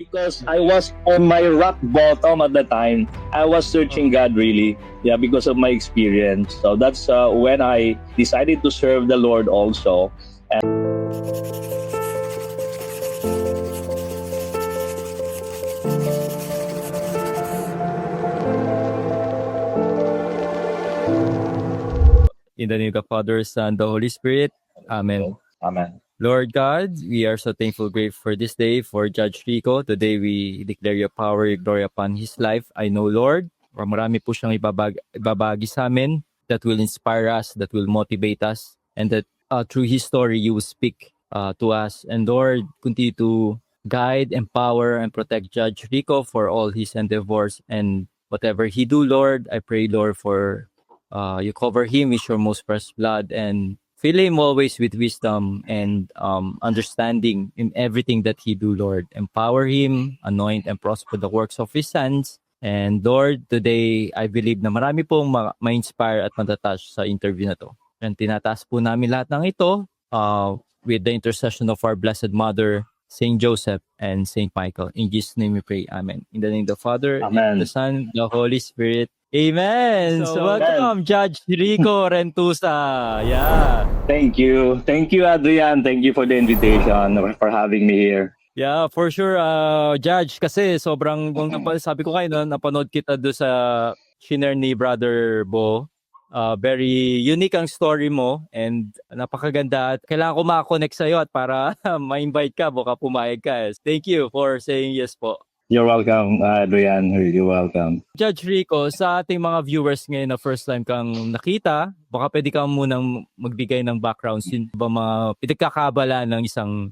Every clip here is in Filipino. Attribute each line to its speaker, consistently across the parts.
Speaker 1: because I was on my rock bottom at the time. I was searching God really, because of my experience. So that's when I decided to serve the Lord also.
Speaker 2: In the name of the Father, Son, the Holy Spirit. Amen.
Speaker 1: Amen.
Speaker 2: Lord God, we are so thankful, grateful for this day, for Judge Rico. Today we declare your power, your glory upon his life. I know, Lord, marami po siyang ibabagi sa amin that will inspire us, that will motivate us, and that through his story, you will speak to us. And Lord, continue to guide, empower, and protect Judge Rico for all his endeavors and whatever he do, Lord. I pray, Lord, for you cover him with your most precious blood and fill him always with wisdom and understanding in everything that he do, Lord. Empower him, anoint and prosper the works of his hands. And Lord, today, I believe na marami pong ma-inspire at matatouch sa interview na to. And tinataas po namin lahat ng ito with the intercession of our Blessed Mother, Saint Joseph and Saint Michael. In Jesus' name we pray. Amen. In the name of the Father,
Speaker 1: Amen.
Speaker 2: and the Son, the Holy Spirit. Amen. So welcome, Judge Rico Rentusa. Yeah.
Speaker 1: Thank you. Thank you, Adrian. Thank you for the invitation, for having me here.
Speaker 2: Yeah, for sure, Judge. Kasi sobrang, sabi ko kayo, napanood kita doon sa shiner ni Brother Bo. Very unique ang story mo and napakaganda at kailangan ko makakonect sa'yo at para ma-invite ka, baka pumayag ka. Thank you for saying yes po.
Speaker 1: You're welcome, Adrian. You're welcome.
Speaker 2: Judge Rico, sa ating mga viewers ngayon na first time kang nakita, baka pwede ka munang magbigay ng background. Yun ba mga pinagkakabala ng isang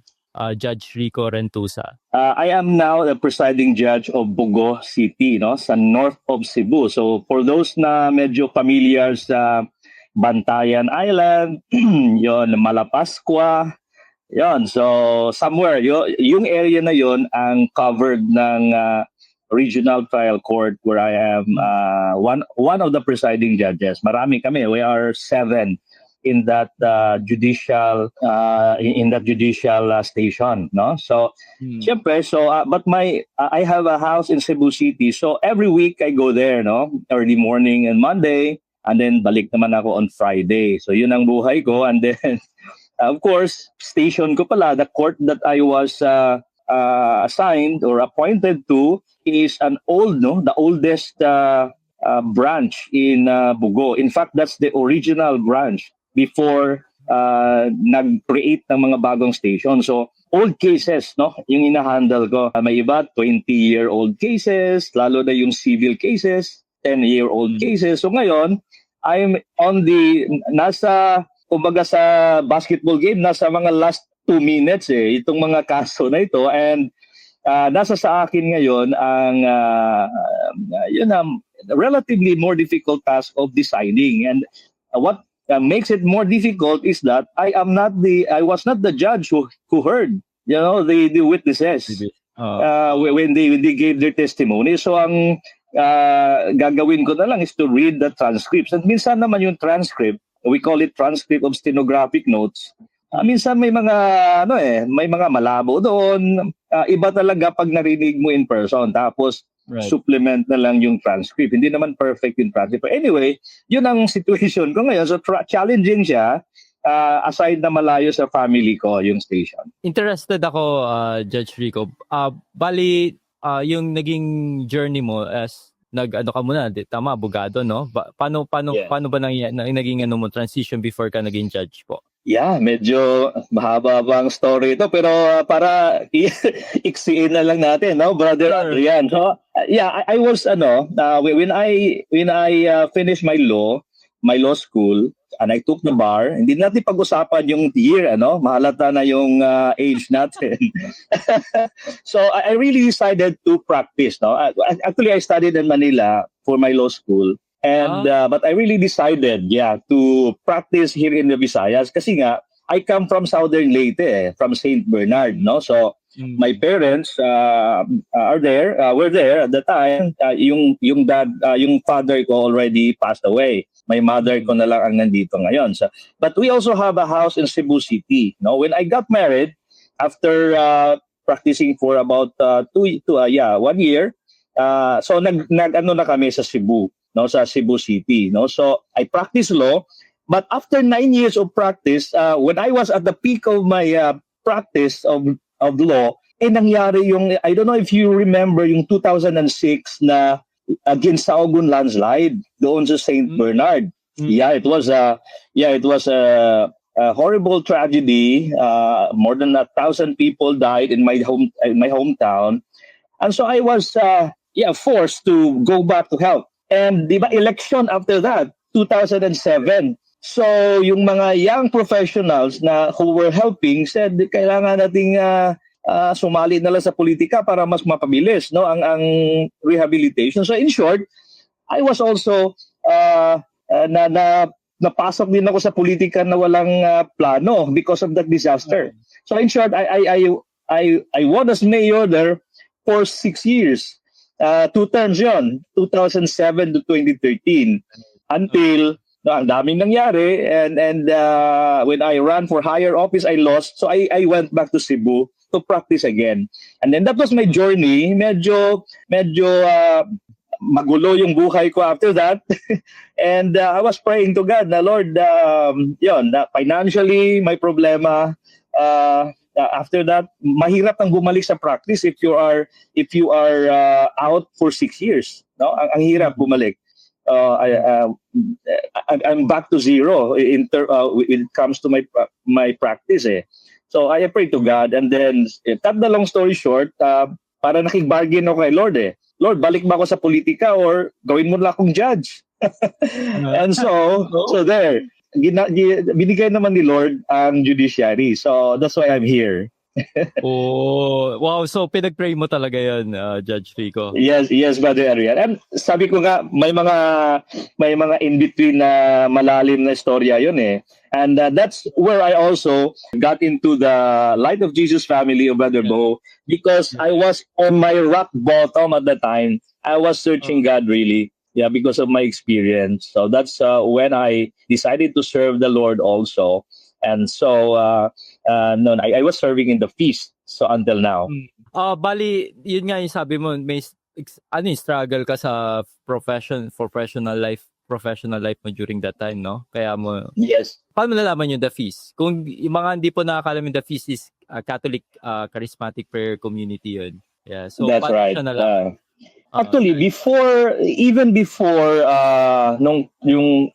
Speaker 2: Judge Rico Rentusa?
Speaker 1: I am now the presiding judge of Bogo City, sa north of Cebu. So for those na medyo familiar sa Bantayan Island, yon Malapascua, yon. So somewhere, yung area na yon ang covered ng regional trial court where I am one of the presiding judges. Marami kami. We are 7 in that judicial station, no? So syempre, but I have a house in Cebu City. So every week I go there, no? Early morning and Monday, and then balik naman ako on Friday. So yun ang buhay ko. And then of course, station ko pala, the court that I was assigned or appointed to is the oldest branch in Bogo. In fact, that's the original branch before nag-create ng mga bagong station. So, old cases, no? Yung ina-handle ko. May iba, 20-year-old cases, lalo na yung civil cases, 10-year-old cases. So ngayon, I'm on kumbaga sa basketball game, nasa mga last 2 minutes itong mga kaso na ito. And nasa sa akin ngayon ang relatively more difficult task of deciding. And what makes it more difficult is that I was not the judge who heard the witnesses when they gave their testimony. So ang gagawin ko na lang is to read the transcripts. And minsan naman yung transcript, we call it transcript of stenographic notes. Minsan may mga malabo doon. Iba talaga pag narinig mo in person. Tapos supplement na lang yung transcript. Hindi naman perfect yung transcript. But anyway, yun ang situation ko ngayon. So challenging siya aside na malayo sa family ko yung station.
Speaker 2: Interested ako, Judge Rico. Bali, yung naging journey mo as ka muna, tama, abogado, no? Paano ba naging transition before ka naging judge po?
Speaker 1: Yeah, medyo mahaba bang story ito, pero para iksiin na lang natin, no, Brother Adrian. So, I was when I finished my law school and I took the bar, hindi natin pag-usapan yung year, mahalata na yung age natin. So I really decided to practice, no. Actually, I studied in Manila for my law school. And but I really decided to practice here in the Visayas kasi nga I come from Southern Leyte, from St. Bernard, no? So my parents were there at the time. Yung father ko already passed away. My mother ko na lang ang nandito ngayon. So, but we also have a house in Cebu City, no? When I got married after practicing for about 1 year. So nag-ano na kami sa Cebu, no, sa Cebu City, no. So I practiced law, but after 9 years of practice, when I was at the peak of my practice of law, nangyari yung, I don't know if you remember yung 2006 na Ginsaogun landslide doon sa St. Bernard. Yeah, it was a horrible tragedy. More than 1,000 people died in my hometown, and so I was forced to go back to help. And di ba election after that, 2007. So yung mga young professionals na who were helping said kailangan nating sumali na lang sa politika para mas mapabilis, no, ang rehabilitation. So in short, I was also napasok din ako sa politika na walang plano because of that disaster. So in short, I won as mayor there for 6 years. 2 terms yon, 2007 to 2013, until ang daming nangyari, and when I ran for higher office, I lost. So I went back to Cebu to practice again. And then that was my journey. Medyo magulo yung buhay ko after that. And I was praying to God na, Lord, financially, may problema. After that, mahirap ang bumalik sa practice if you are out for 6 years. No, ang hirap bumalik. I'm back to zero when it comes to my practice. So I pray to God, and then cut the long story short, para nakig-bargain ako kay Lord. Lord, balik ba ako sa politika or gawin mo lang akong judge? And so there. Binigay naman ni Lord ang judiciary. So that's why I'm here.
Speaker 2: Oh, wow. So pinag-pray mo talaga yan, Judge Rico.
Speaker 1: Yes, Brother Ariel. And sabi ko nga, may mga in-between na malalim na istorya yun eh. And that's where I also got into the Light of Jesus family of Brother Bo, because I was on my rock bottom at the time. I was searching God really. Yeah, because of my experience. So that's when I decided to serve the Lord also. And so I was serving in the feast so until now.
Speaker 2: Bali, yun nga yung sabi mo, may struggle ka sa professional life mo during that time, no? Kaya mo.
Speaker 1: Yes.
Speaker 2: Paano nalaman yung the feast? Kung yung mga hindi po nakakalam yung the feast is Catholic Charismatic Prayer Community yun. Yeah, so
Speaker 1: that's right. Actually, before nung yung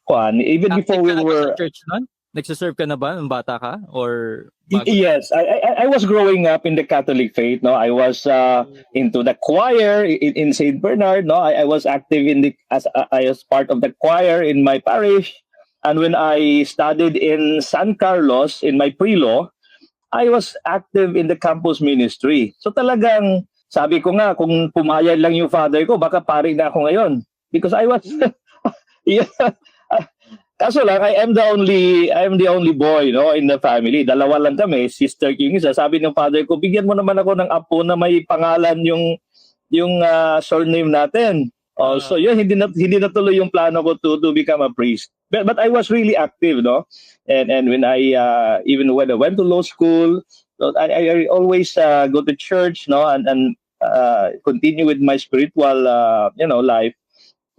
Speaker 1: before we were
Speaker 2: sa church nun? Nagsiserve ka na ba nung bata ka, or
Speaker 1: Yes, I was growing up in the Catholic faith. No, I was into the choir in Saint Bernard. No, I was active as part of the choir in my parish, and when I studied in San Carlos in my pre-law, I was active in the campus ministry. So talagang sabi ko nga, kung pumayag lang yung father ko, baka pari na ako ngayon. Because I was, kaso lang, I am the only boy, no, in the family. Dalawa lang kami, sister king isa. Sabi ng father ko, bigyan mo naman ako ng apo na may pangalan yung surname natin. So yun, hindi natuloy yung plano ko to become a priest. But I was really active, no? And when even when I went to law school, I always go to church, no, and continue with my spiritual life.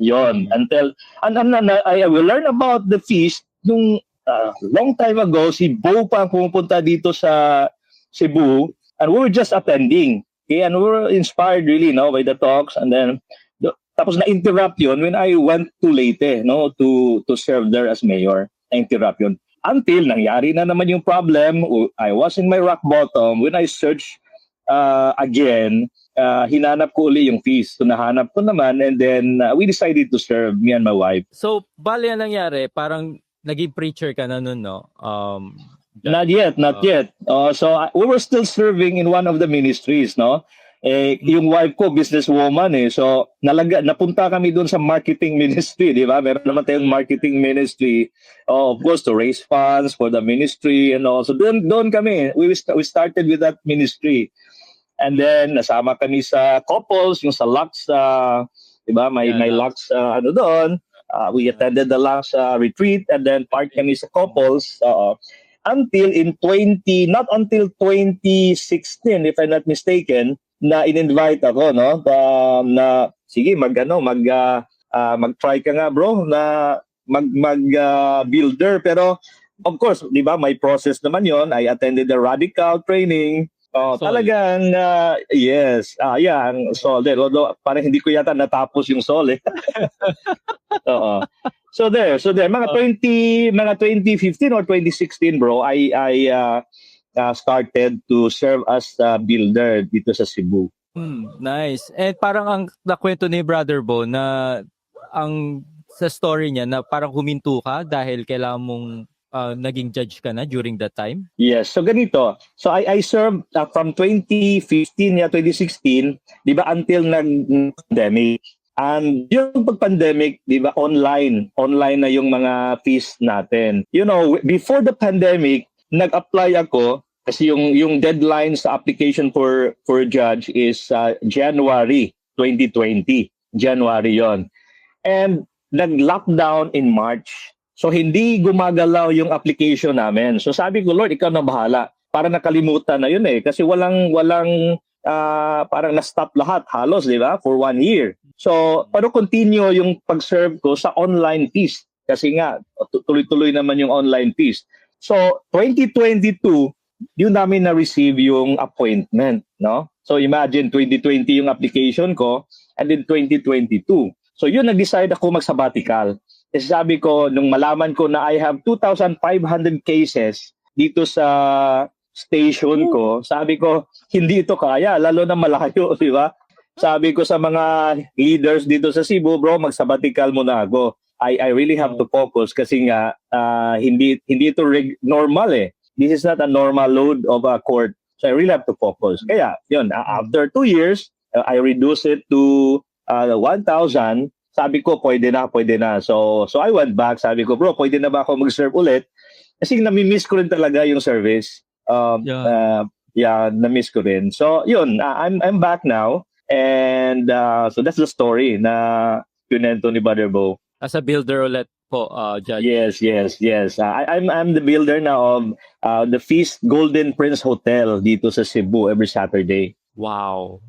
Speaker 1: Yon until I will learn about the feast nung long time ago. Si Bo pa pumunta dito sa Cebu, and we were just attending. Okay, and we were inspired really, no, by the talks, and then tapos na-interrupt yun when I went to Leyte, no, to serve there as mayor. Na-interrupt yun until nangyari na naman yung problem. I was in my rock bottom when I searched again. Hinanap ko uli yung feast. So nahanap ko naman, and then we decided to serve, me and my wife.
Speaker 2: So bali ang nangyari, parang naging preacher ka na nun, no?
Speaker 1: Not yet. So we were still serving in one of the ministries, no? Yung wife ko, businesswoman eh. So napunta kami doon sa marketing ministry, di ba? Meron naman tayong marketing ministry. Of course, to raise funds for the ministry and all. So doon kami. We started with that ministry. And then nasama kami sa couples, yung sa Lux, di ba? May Lux doon. We attended the Lux retreat, and then part kami sa couples. until not until 2016, if I'm not mistaken, na in-invite ako, no? Na sige, mag-try ka nga, bro, na builder. Pero of course, 'di ba, may process naman 'yon. I attended the radical training. Talagang yes. Yan, solid. Although parang hindi ko yata natapos yung sol eh. Oo. So there, mga 2015 or 2016, bro, I started to serve as a builder dito sa Cebu.
Speaker 2: Nice. And parang ang nakwento ni Brother Bo na ang sa story niya na parang huminto ka dahil kailangan mong naging judge ka na during that time?
Speaker 1: Yes. So ganito. So I served from 2015 2016, 'di ba, until nag-pandemic. And yung pag-pandemic, 'di ba, online na yung mga fees natin. You know, before the pandemic, nag-apply ako kasi yung deadline sa application for judge is January 2020. January 'yon. And nag-lockdown in March. So hindi gumagalaw yung application namin. So sabi ko, Lord, ikaw na bahala. Para nakalimutan na yun eh. Kasi walang parang na-stop lahat halos, di ba? For 1 year. So pero continue yung pag-serve ko sa online fees. Kasi nga, tuloy-tuloy naman yung online fees. So 2022, yun namin na-receive yung appointment, no? So imagine 2020 yung application ko and then 2022. So yun, nag-decide ako mag-sabbatical. Kasi sabi ko, nung malaman ko na I have 2,500 cases dito sa station ko, sabi ko, hindi ito kaya, lalo na malayo, di ba? Sabi ko sa mga leaders dito sa Cebu, bro, mag-sabbatical muna ako. I really have to focus kasi nga, hindi ito normal eh. This is not a normal load of a court. So I really have to focus. Kaya, yun, after 2 years, I reduced it to 1,000. Sabi ko, pwede na. So I went back. Sabi ko, bro, pwede na ba ako mag-serve ulit? Kasi nami-miss ko rin talaga yung service. Na-miss ko rin. So, yun, I'm back now. And so that's the story na pinento ni Brother Bo.
Speaker 2: As a builder ulit po, Judge.
Speaker 1: Yes. I'm the builder now of the Feast Golden Prince Hotel dito sa Cebu every Saturday.
Speaker 2: Wow.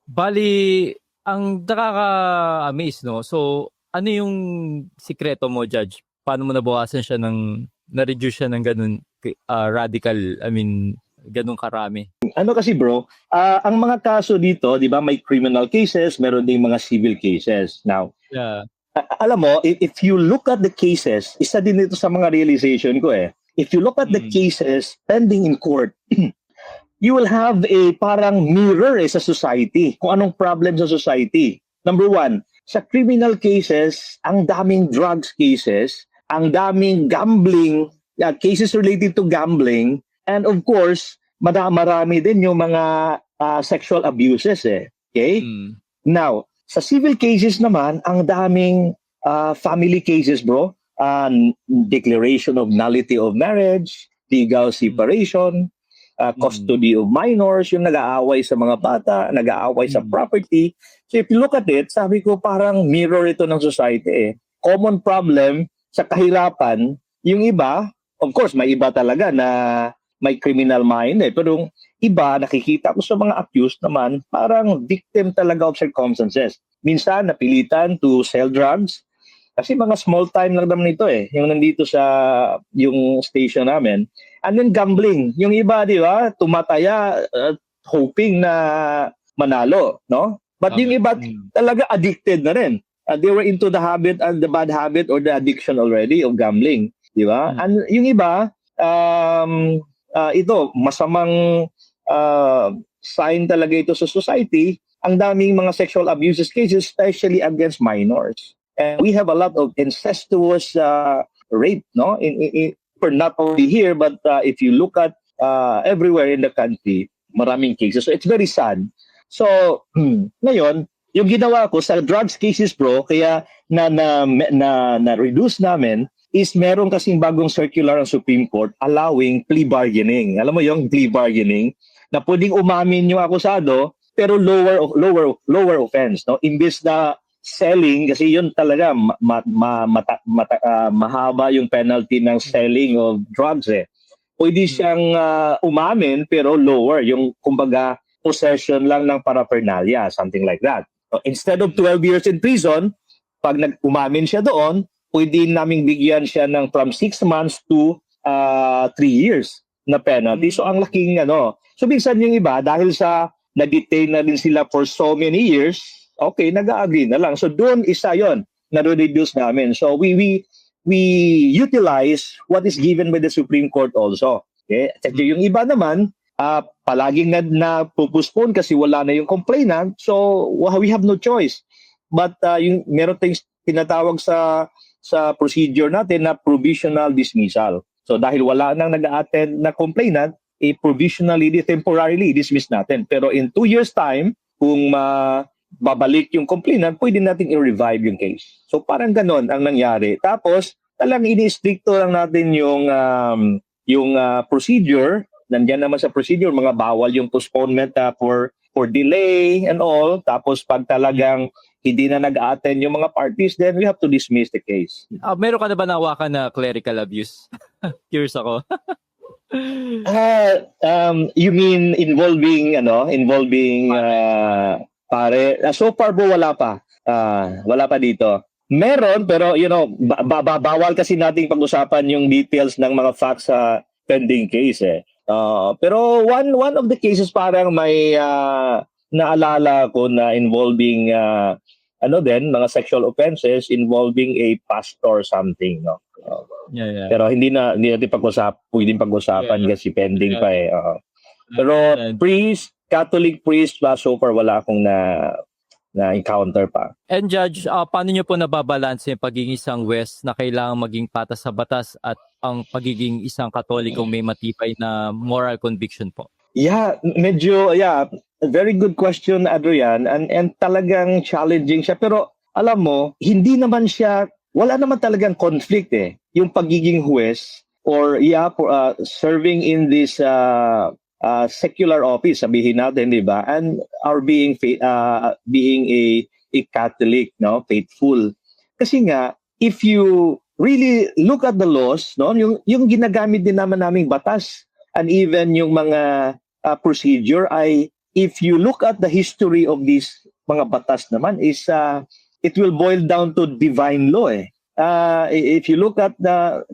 Speaker 2: Bali, ang nakaka-amaze, no? So, ano yung sikreto mo, Judge? Paano mo nabawasan siya na-reduce siya ng ganun radical, ganun karami?
Speaker 1: Ano kasi, bro, ang mga kaso dito, di ba, may criminal cases, meron ding mga civil cases. Now, alam mo, if you look at the cases, isa din ito sa mga realization ko eh. If you look at the cases pending in court, you will have a parang mirror sa society, kung anong problem sa society. Number 1, sa criminal cases, ang daming drugs cases, ang daming gambling, cases related to gambling, and of course, marami din yung mga sexual abuses eh. Okay? Now, sa civil cases naman, ang daming family cases, bro. Declaration of nullity of marriage, legal separation, custody of minors, yung nag-aaway sa mga bata, nag-aaway sa property. So if you look at it, sabi ko parang mirror ito ng society eh. Common problem sa kahirapan, yung iba, of course, may iba talaga na may criminal mind eh. Pero iba, nakikita ko sa mga accused naman, parang victim talaga of circumstances. Minsan, napilitan to sell drugs. Kasi mga small time lang naman ito eh, yung nandito sa yung station namin. And then gambling. Yung iba, di ba, tumataya hoping na manalo, no? But yung iba talaga addicted na rin. They were into the habit and the bad habit or the addiction already of gambling, di ba? And yung iba, ito, masamang sign talaga ito sa society. Ang daming mga sexual abuses cases, especially against minors. And we have a lot of incestuous rape, no? Not only here, but if you look at everywhere in the country, maraming cases. So it's very sad. So ngayon, yung ginawa ko sa drugs cases, bro, kaya na reduce namin is meron kasing bagong circular ng Supreme Court allowing plea bargaining. Alam mo yung plea bargaining na pwedeng umamin yung akusado pero lower offense, no? Imbes na selling, kasi yun talaga mahaba yung penalty ng selling of drugs eh. Pwede siyang umamin pero lower, yung kumbaga possession lang ng paraphernalia, something like that. So, instead of 12 years in prison, pag umamin siya doon, pwede naming bigyan siya ng from 6 months to 3 years na penalty. So ang laking So minsan yung iba, dahil sa na-detain na din sila for so many years, okay, nag-agree na lang. So doon isa yon na reduce namin. So we utilize what is given by the Supreme Court also. Okay? At yung iba naman, palaging na postpone kasi wala na yung complainant. So we have no choice. But yung meron tayong tinatawag sa procedure natin na provisional dismissal. So dahil wala nang nag-attend na complainant, provisionally, temporarily dismiss natin. Pero in 2 years time, kung babalik yung complainant, pwede natin i-revive yung case. So parang ganon ang nangyari. Tapos talagang ini-stricto lang natin yung procedure. Nandiyan naman sa procedure, mga bawal yung postponement for delay and all. Tapos pag talagang hindi na nag-attend yung mga parties, then we have to dismiss the case.
Speaker 2: Meron ka na ba nawakan na clerical abuse? Curious ako.
Speaker 1: You mean involving pare? So far po wala pa. Wala pa dito. Meron pero bawal kasi nating pag-usapan yung details ng mga facts sa pending case eh. Pero one of the cases parang may naalala ko na involving mga sexual offenses involving a pastor something, no.
Speaker 2: Yeah.
Speaker 1: Pero hindi natin pwedeng pag-usapan kasi pending pa eh. Pero priest, Catholic priest, so far wala akong na-encounter pa.
Speaker 2: And Judge, paano nyo po nababalanse yung pagiging isang West na kailangang maging patas sa batas at ang pagiging isang Katolikong may matibay na moral conviction po?
Speaker 1: Yeah, very good question, Adrian, and talagang challenging siya. Pero alam mo, wala naman talagang conflict eh. Yung pagiging huwes or serving in this secular office, sabihin natin, di ba? And our being a Catholic, no, faithful. Kasi nga, if you really look at the laws, no, yung ginagamit din naman naming batas and even yung mga procedure ay, if you look at the history of these mga batas naman is it will boil down to divine law eh. If you look at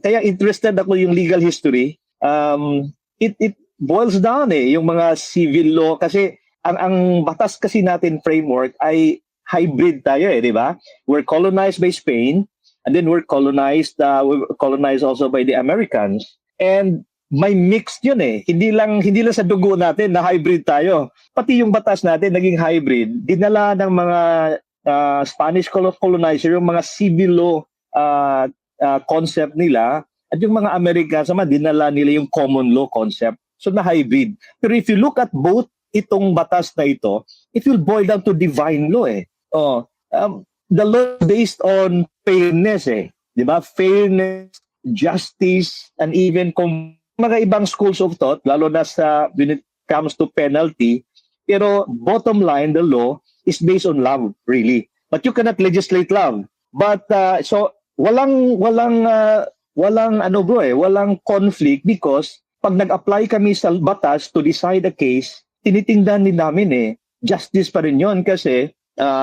Speaker 1: kaya interested ako yung legal history, it boils down eh yung mga civil law kasi ang batas kasi natin framework ay hybrid tayo eh, di ba? We're colonized by Spain and then we're colonized also by the Americans, and may mixed yun eh. Hindi lang sa dugo natin na hybrid tayo. Pati yung batas natin naging hybrid. Dinala ng mga Spanish colonizer yung mga civil law concept nila, at yung mga Americans naman dinala nila yung common law concept. So na hybrid. Pero if you look at both itong batas na ito, it will boil down to divine law eh. The law based on fairness eh. 'Di ba? Fairness, justice, and even mga ibang schools of thought, lalo na when it comes to penalty. Pero bottom line, the law is based on love, really. But you cannot legislate love. But so walang conflict, because pag nag-apply kami sa batas to decide a case, tinitingnan din namin eh, justice pa rin yun kasi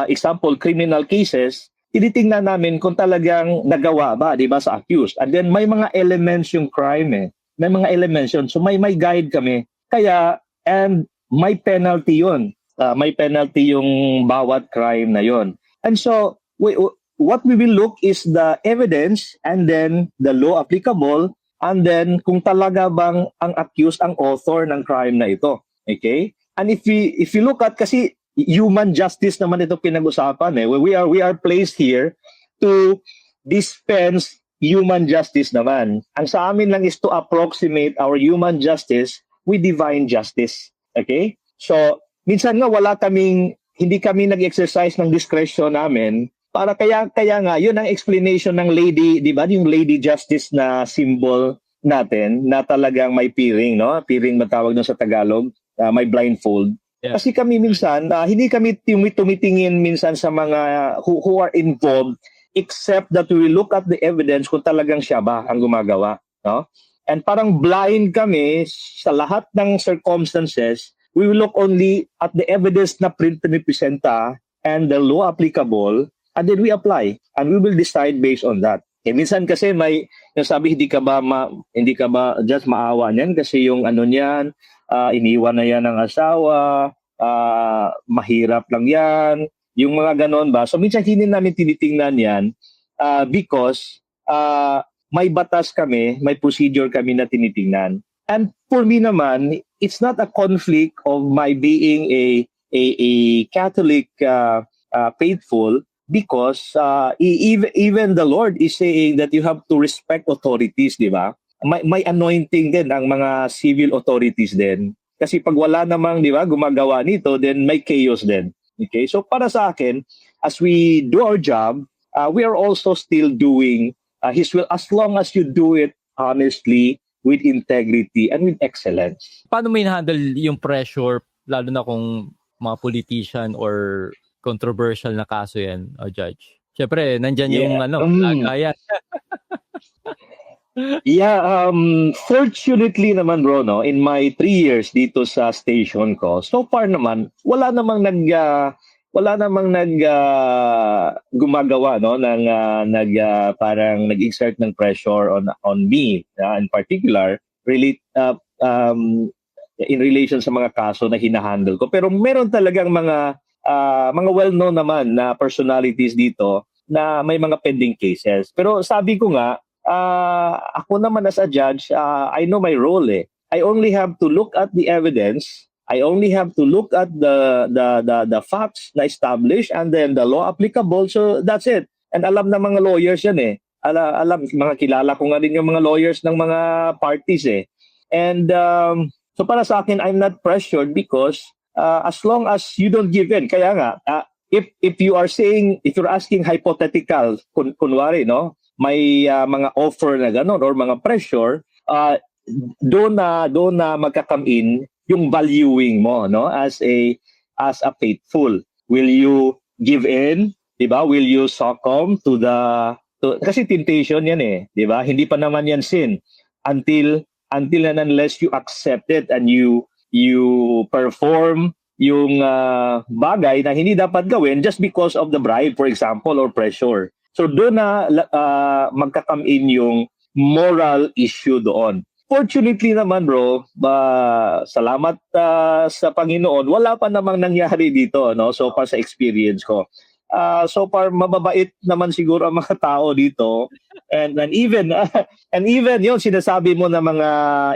Speaker 1: example, criminal cases, tinitingnan namin kung talagang nagawa ba, di ba, sa accused. And then may mga elements yung crime eh. May mga elements yun. So may guide kami. Kaya, and may penalty yun. May penalty yung bawat crime na yun. And so, what we will look is the evidence and then the law applicable, and then kung talaga bang ang accused ang author ng crime na ito. Okay? And if you look at, kasi human justice naman ito pinag-usapan eh. We are placed here to dispense human justice naman. Ang sa amin lang is to approximate our human justice with divine justice. Okay? So, minsan nga hindi kami nag-exercise ng discretion namin para kaya nga, yun ang explanation ng lady, di ba? Yung lady justice na symbol natin na talagang may peering, no? Peering matawag doon sa Tagalog, may blindfold.
Speaker 2: Yeah.
Speaker 1: Kasi kami minsan, hindi kami tumitingin minsan sa mga who are involved, except that we look at the evidence kung talagang siya ba ang gumagawa. No? And parang blind kami sa lahat ng circumstances. We will look only at the evidence na pinipresenta and the law applicable, and then we apply. And we will decide based on that. Minsan kasi may sabi, hindi ka ba just maawa niyan kasi yung ano niyan, iniwan na yan ng asawa, mahirap lang yan, yung mga ganon ba. So minsan hindi namin tinitingnan yan because may batas kami, may procedure kami na tinitingnan. And for me naman, it's not a conflict of my being a Catholic faithful, because even the Lord is saying that you have to respect authorities, di ba? May anointing din ang mga civil authorities din. Kasi pag wala namang, di ba, gumagawa nito, then may chaos din. Okay? So para sa akin, as we do our job, we are also still doing His will, as long as you do it honestly, with integrity, and with excellence.
Speaker 2: Paano mo in-handle yung pressure, lalo na kung mga politician or controversial na kaso yan, o Judge? Siyempre, nandyan yung lagayan.
Speaker 1: Yeah, fortunately naman bro, no, in my 3 years dito sa station ko, so far naman wala namang gumagawa, no, ng parang nag-exert ng pressure on me, in particular really in relation sa mga kaso na hinahandle ko. Pero meron talagang mga well-known naman na personalities dito na may mga pending cases. Pero sabi ko nga, ako naman as a judge, I know my role. I only have to look at the evidence. I only have to look at the facts na established and then the law applicable. So that's it. And alam na mga lawyers yan alam, mga kilala ko nga din yung mga lawyers ng mga parties And so para sa akin, I'm not pressured because as long as you don't give in. Kaya nga, if you're asking hypothetical, kunwari, no, may mga offer na gano'n or mga pressure, doon na magka-come in yung valuing mo, no, as a faithful. Will you give in? Diba? Will you succumb kasi temptation yan diba? Hindi pa naman yan sin until and unless you accept it and you perform yung bagay na hindi dapat gawin just because of the bribe, for example, or pressure. So doon na magka-come in yung moral issue doon. Fortunately naman bro, salamat sa Panginoon, wala pa namang nangyari dito, no? So far sa experience ko. So far mababait naman siguro ang mga tao dito. And even yung sinasabi mo na mga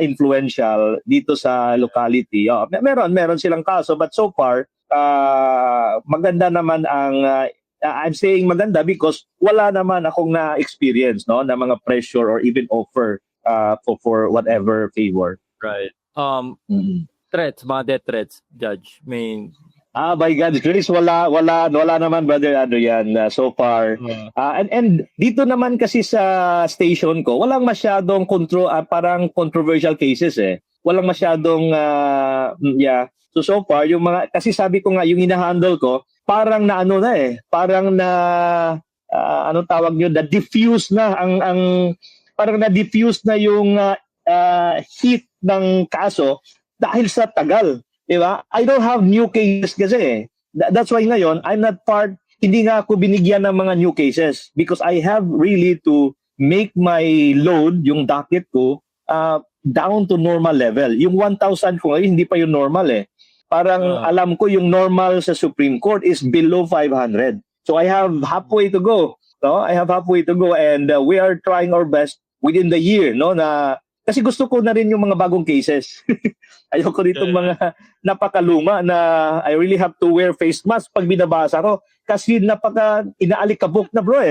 Speaker 1: influential dito sa locality, meron silang kaso, but so far maganda naman ang I'm saying maganda because wala naman akong na-experience, no, na mga pressure or even offer for whatever favor.
Speaker 2: Right. Threats, mga death threats, Judge.
Speaker 1: By God's grace, wala naman, Brother Adrian, so far. And dito naman kasi sa station ko, walang masyadong parang controversial cases Walang masyadong So far yung mga, kasi sabi ko nga yung hinahandle ko, parang na parang na anong tawag nyo, na-diffuse na parang na-diffuse na yung heat ng kaso dahil sa tagal. Diba? I don't have new cases kasi That's why ngayon, I'm not hindi nga ako binigyan ng mga new cases because I have really to make my load, yung docket ko, down to normal level. Yung 1,000 ko ngayon, hindi pa yung normal Parang alam ko yung normal sa Supreme Court is below 500. So I have halfway to go. No? I have halfway to go and we are trying our best within the year, no, na kasi gusto ko na rin yung mga bagong cases. Ayoko nitong mga napakaluma na I really have to wear face mask pag binabasa ko kasi inaalikabok na bro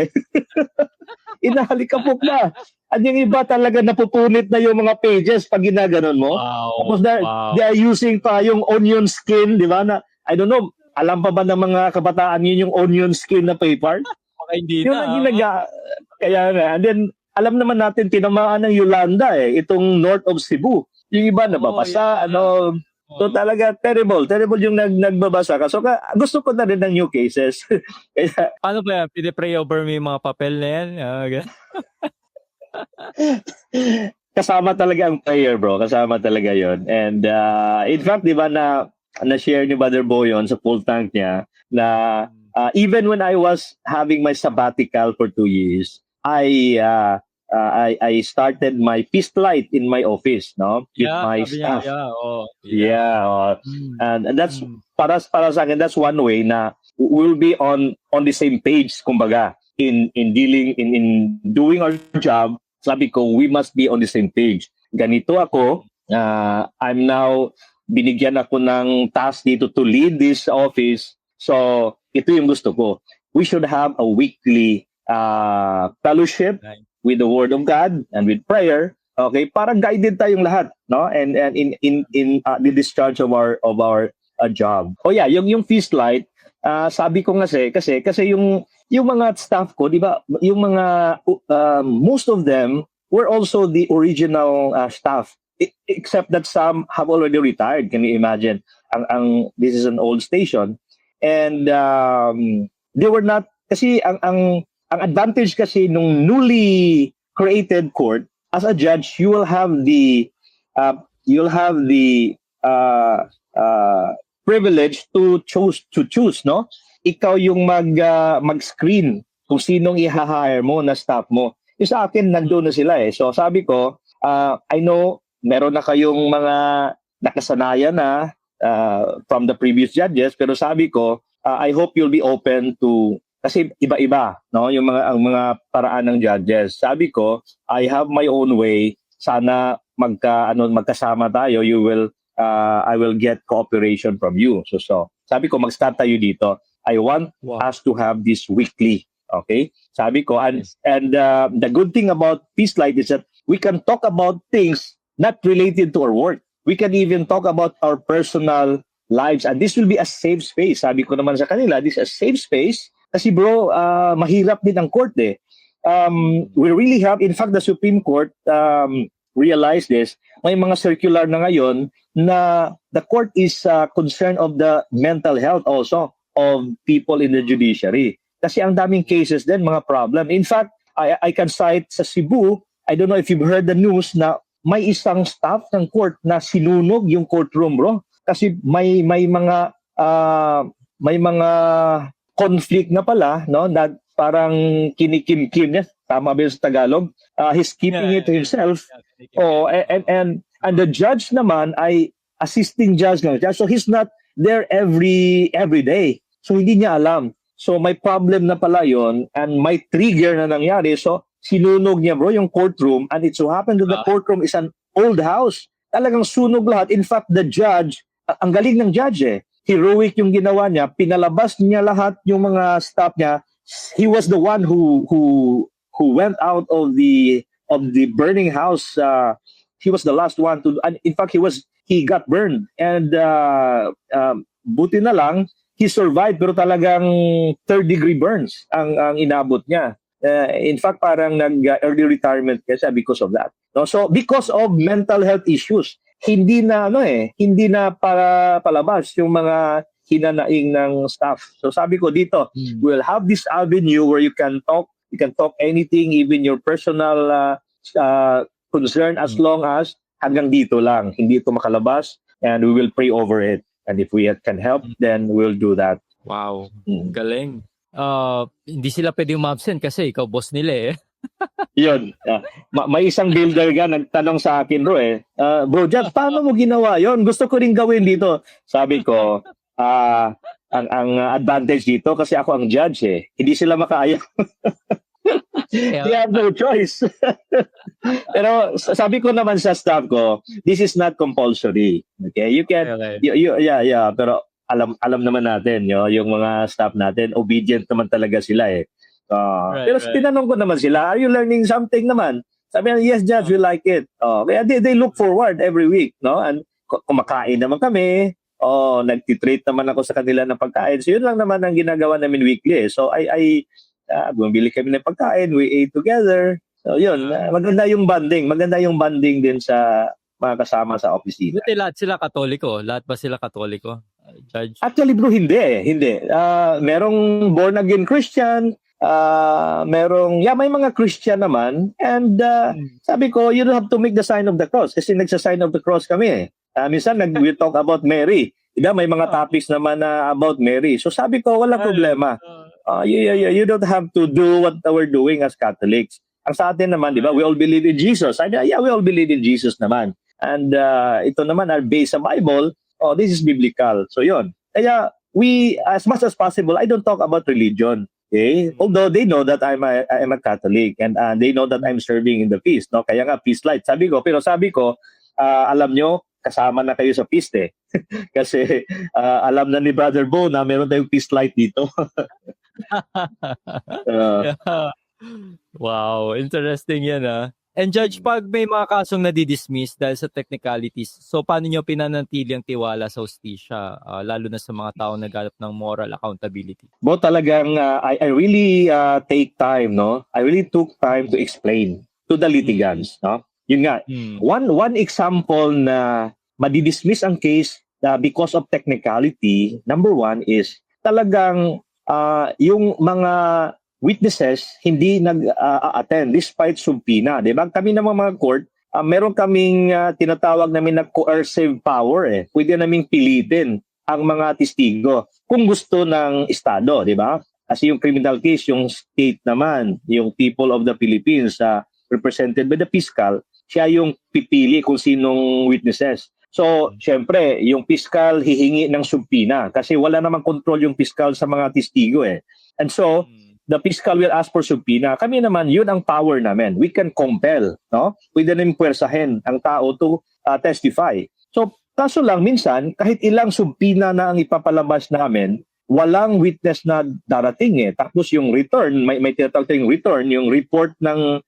Speaker 1: Inaalikabok na. At yung iba talaga napupunit na yung mga pages pag ginaganon mo. Tapos they are using pa yung onion skin, di ba? Na, I don't know, alam pa ba ng mga kabataan yun yung onion skin na paper?
Speaker 2: Hindi
Speaker 1: na. Kaya nga. And then, alam naman natin, tinamaan ng Yolanda itong north of Cebu. Yung iba nababasa, So talaga terrible yung nagbabasa ka. So gusto ko na rin ng new cases. Kaya
Speaker 2: Paano ba yan? Pinipray over mo yung mga papel na yan?
Speaker 1: kasama talaga ang prayer, bro. Kasama talaga 'yon. And in fact, 'di ba na share ni Brother Boyon sa full tank niya na even when I was having my sabbatical for 2 years, I started my Peace Light in my office, no? With my
Speaker 2: sabi niya,
Speaker 1: staff.
Speaker 2: yeah.
Speaker 1: And that's para sa akin, that's one way na we'll be on the same page, kumbaga, in dealing in doing our job. Sabi ko, we must be on the same page. Ganito ako, I'm now binigyan ako ng task dito to lead this office. So, ito yung gusto ko. We should have a weekly fellowship with the Word of God and with prayer. Okay, para guided tayong lahat, no? And in the discharge of our job. Oh yeah, yung Feast Light, sabi ko kasi yung mga staff ko, di ba, yung mga most of them were also the original staff, except that some have already retired. Can you imagine? This is an old station, and they were not, kasi ang advantage kasi nung newly created court, as a judge, you will have the privilege to choose, no? Ikaw yung mag-screen kung sinong i-hire mo na staff mo. Yung sa akin, nandoon na sila eh. So sabi ko, I know meron na kayong mga nakasanayan na from the previous judges, pero sabi ko, I hope you'll be open to, kasi iba-iba, no? Yung mga paraan ng judges. Sabi ko, I have my own way. Sana magkasama tayo. I will get cooperation from you. So sabi ko, mag-start tayo dito. I want us to have this weekly. Okay? Sabi ko, and the good thing about Peace Light is that we can talk about things not related to our work. We can even talk about our personal lives, and this will be a safe space. Sabi ko naman sa kanila, this is a safe space kasi bro, mahirap din ang court eh. We really have, in fact, the Supreme Court realized this. May mga circular na ngayon na the court is concerned of the mental health also of people in the judiciary. Kasi ang daming cases din, mga problem. In fact, I can cite sa Cebu, I don't know if you've heard the news na may isang staff ng court na sinunog yung courtroom, bro. Kasi may mga conflict na pala, no, na parang kinikim-kim niya. Tama ba yun sa Tagalog? He's keeping it to himself. Oh, and the judge naman ay assisting judge lang. So he's not there every day. So hindi niya alam. So may problem na pala yon, and may trigger na nangyari. So sinunog niya, bro, yung courtroom, and it so happened that the courtroom is an old house. Talagang sunog lahat. In fact, the judge, ang galing ng judge eh. Heroic yung ginawa niya. Pinalabas niya lahat yung mga staff niya. He was the one who went out of the burning house. He was the last one to, and in fact he got burned, and buti na lang he survived, pero talagang third-degree burns ang inabot niya. In fact, parang nag-early retirement kasi because of that. No? So, because of mental health issues, hindi na para palabas yung mga hinanaing ng staff. So, sabi ko dito, we'll have this avenue where you can talk anything, even your personal concern, as long as hanggang dito lang, hindi ito makalabas, and we will pray over it. And if we can help, then we'll do that.
Speaker 2: Wow, galing. Hindi sila pwedeng ma-absent kasi ikaw boss nila eh.
Speaker 1: Yun. May isang builder ka nagtanong sa akin, bro eh. Bro, Jad, paano mo ginawa yon? Gusto ko rin gawin dito. Sabi ko, ang advantage dito kasi ako ang judge eh. Hindi sila makaayaw. They have no choice. Pero sabi ko naman sa staff ko, this is not compulsory. Okay? You can, pero alam naman natin, yung mga staff natin, obedient naman talaga sila eh. Pero tinanong ko naman sila, are you learning something naman? Sabi niya, yes, Judge, we like it. Kaya they look forward every week, no? And kumakain naman kami. Nagtitreat naman ako sa kanila ng pagkain. So yun lang naman ang ginagawa namin weekly. So bumili kami ng pagkain, we ate together. So yun, maganda yung bonding din sa mga kasama sa opisina.
Speaker 2: Buti lahat sila Katoliko. Lahat ba sila Katoliko, Judge?
Speaker 1: Actually bro, hindi. Merong born again Christian, may mga Christian naman, and sabi ko, you don't have to make the sign of the cross kasi nagsa-sign of the cross kami. Minsan we talk about Mary. Diba, may mga topics naman na about Mary. So sabi ko, walang problema. You don't have to do what we're doing as Catholics. Ang sa atin naman, di ba, we all believe in Jesus. Yeah, we all believe in Jesus naman. And ito naman are based sa Bible. This is biblical. So yun. Kaya we, as much as possible, I don't talk about religion. Okay? Although they know that I'm a Catholic and they know that I'm serving in the feast. No? Kaya nga, Peace Light. Sabi ko, alam nyo, kasama na kayo sa feast eh. Kasi alam na ni Brother Bo na meron tayong Peace Light dito.
Speaker 2: Wow, interesting yan And Judge, pag may mga kasong nadidismiss dahil sa technicalities, so paano nyo pinanatili ang tiwala sa hustisya, lalo na sa mga tao naghanap ng moral accountability?
Speaker 1: Bo, talagang I really take time, no? I really took time to explain to the litigants, no? Yun nga, one example na madidismiss ang case because of technicality, number one is talagang yung mga witnesses hindi nag-attend despite subpoena. Diba? Kami naman mga court, meron kaming tinatawag namin na coercive power. Pwede naming pilitin ang mga testigo kung gusto ng Estado. Diba? Kasi yung criminal case, yung state naman, yung people of the Philippines represented by the fiscal, siya yung pipili kung sinong witnesses. So, syempre, yung fiscal hihingi ng subpoena kasi wala namang control yung fiscal sa mga testigo And so, the fiscal will ask for subpoena. Kami naman, yun ang power namin. We can compel, no? Pwede namin puwersahin ang tao to testify. So, kaso lang, minsan, kahit ilang subpoena na ang ipapalabas namin, walang witness na darating Tapos yung return, may tinatawag tayong return, yung report ng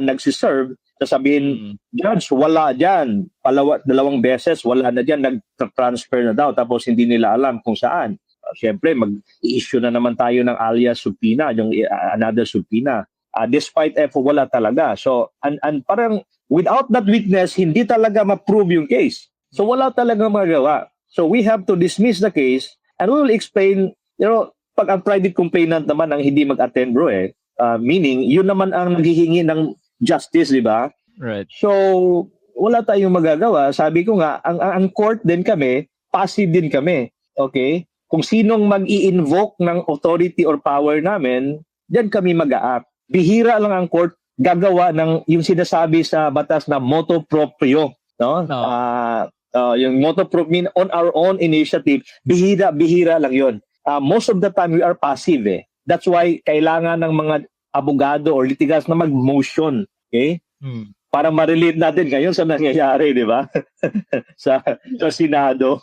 Speaker 1: nagsiserve, sasabihin, Judge, wala dyan. 2 beses, wala na dyan. Nag-transfer na daw. Tapos hindi nila alam kung saan. Siyempre, mag-issue na naman tayo ng alias subpoena, yung another subpoena. Despite wala talaga. So, and parang without that witness, hindi talaga ma-prove yung case. So, wala talaga magawa. So, we have to dismiss the case and we will explain, pag ang private complainant naman ang hindi mag-attend, bro, meaning, yun naman ang naghihingi ng justice, di ba?
Speaker 2: Right.
Speaker 1: So, wala tayong magagawa. Sabi ko nga, ang court din kami, passive din kami. Okay? Kung sinong mag-i-invoke ng authority or power namin, diyan kami mag-a-act. Bihira lang ang court gagawa ng yung sinasabi sa batas na motu proprio, no? Yung motu proprio mean on our own initiative, bihira lang 'yon. Most of the time we are passive. That's why kailangan ng mga abogado or litigants na mag-motion, okay? Para ma-relate natin ngayon sa nangyayari, di ba? sa Senado,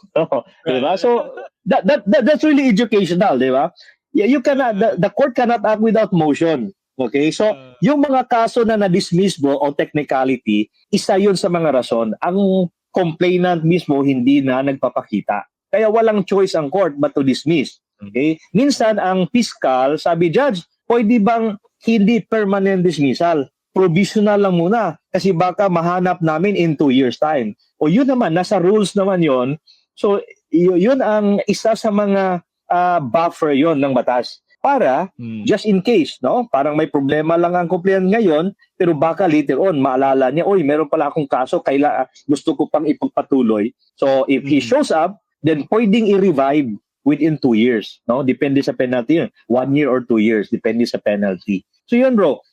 Speaker 1: di ba? So that's really educational, di ba? You cannot the court cannot act without motion. Okay? So yung mga kaso na na-dismiss mo o technicality, isa 'yun sa mga rason. Ang complainant mismo hindi na nagpapakita. Kaya walang choice ang court but to dismiss. Okay? Minsan ang fiscal, sabi judge, pwede bang hindi permanent dismissal? Provisional lang muna kasi baka mahanap namin in 2 years time. O yun naman, nasa rules naman yon. So yun ang isa sa mga buffer yon ng batas para just in case, no? Parang may problema lang ang complainant ngayon pero baka later on maalala niya, oy, meron pala akong kaso, gusto ko pang ipagpatuloy. So if he shows up, then pwedeng i-revive within 2 years, no? Depende sa penalty, 1 year or 2 years, depende sa penalty. So yun bro,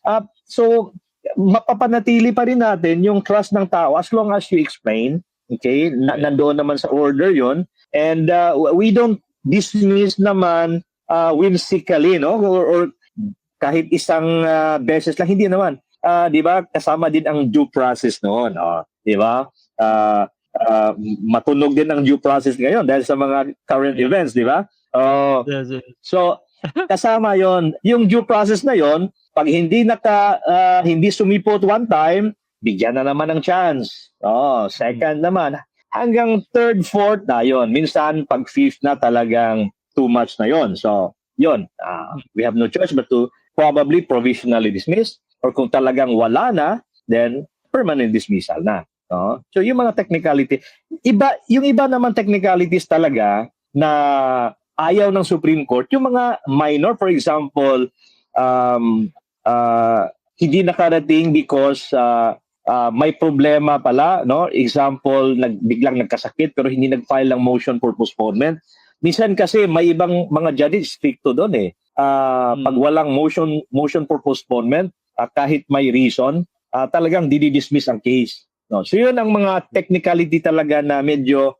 Speaker 1: so mapapanatili pa rin natin yung trust ng tao as long as you explain, okay? Nandoon naman sa order yon, and we don't dismiss naman whimsically, no? Or kahit isang beses lang, hindi naman. Di ba? Kasama din ang due process noon, di ba? Matunog din ang due process ngayon dahil sa mga current events, di ba? So kasama yon, yung due process na yon. Pag hindi hindi sumipot one time, bigyan na naman ng chance. Second naman, hanggang third, fourth na yon. Minsan pag fifth na talagang too much na yon. So, yon. We have no choice but to probably provisionally dismiss, or kung talagang wala na, then permanent dismissal na. No? So yung mga technicality, yung iba naman technicalities talaga na ayaw ng Supreme Court, yung mga minor, for example, um, hindi nakarating because may problema pala, no? Example, biglang nagkasakit pero hindi nag-file ng motion for postponement. Minsan kasi may ibang mga judges stricto doon eh. Pag walang motion for postponement, kahit may reason, talagang didi-dismiss ang case. No? So yun ang mga technicality talaga na medyo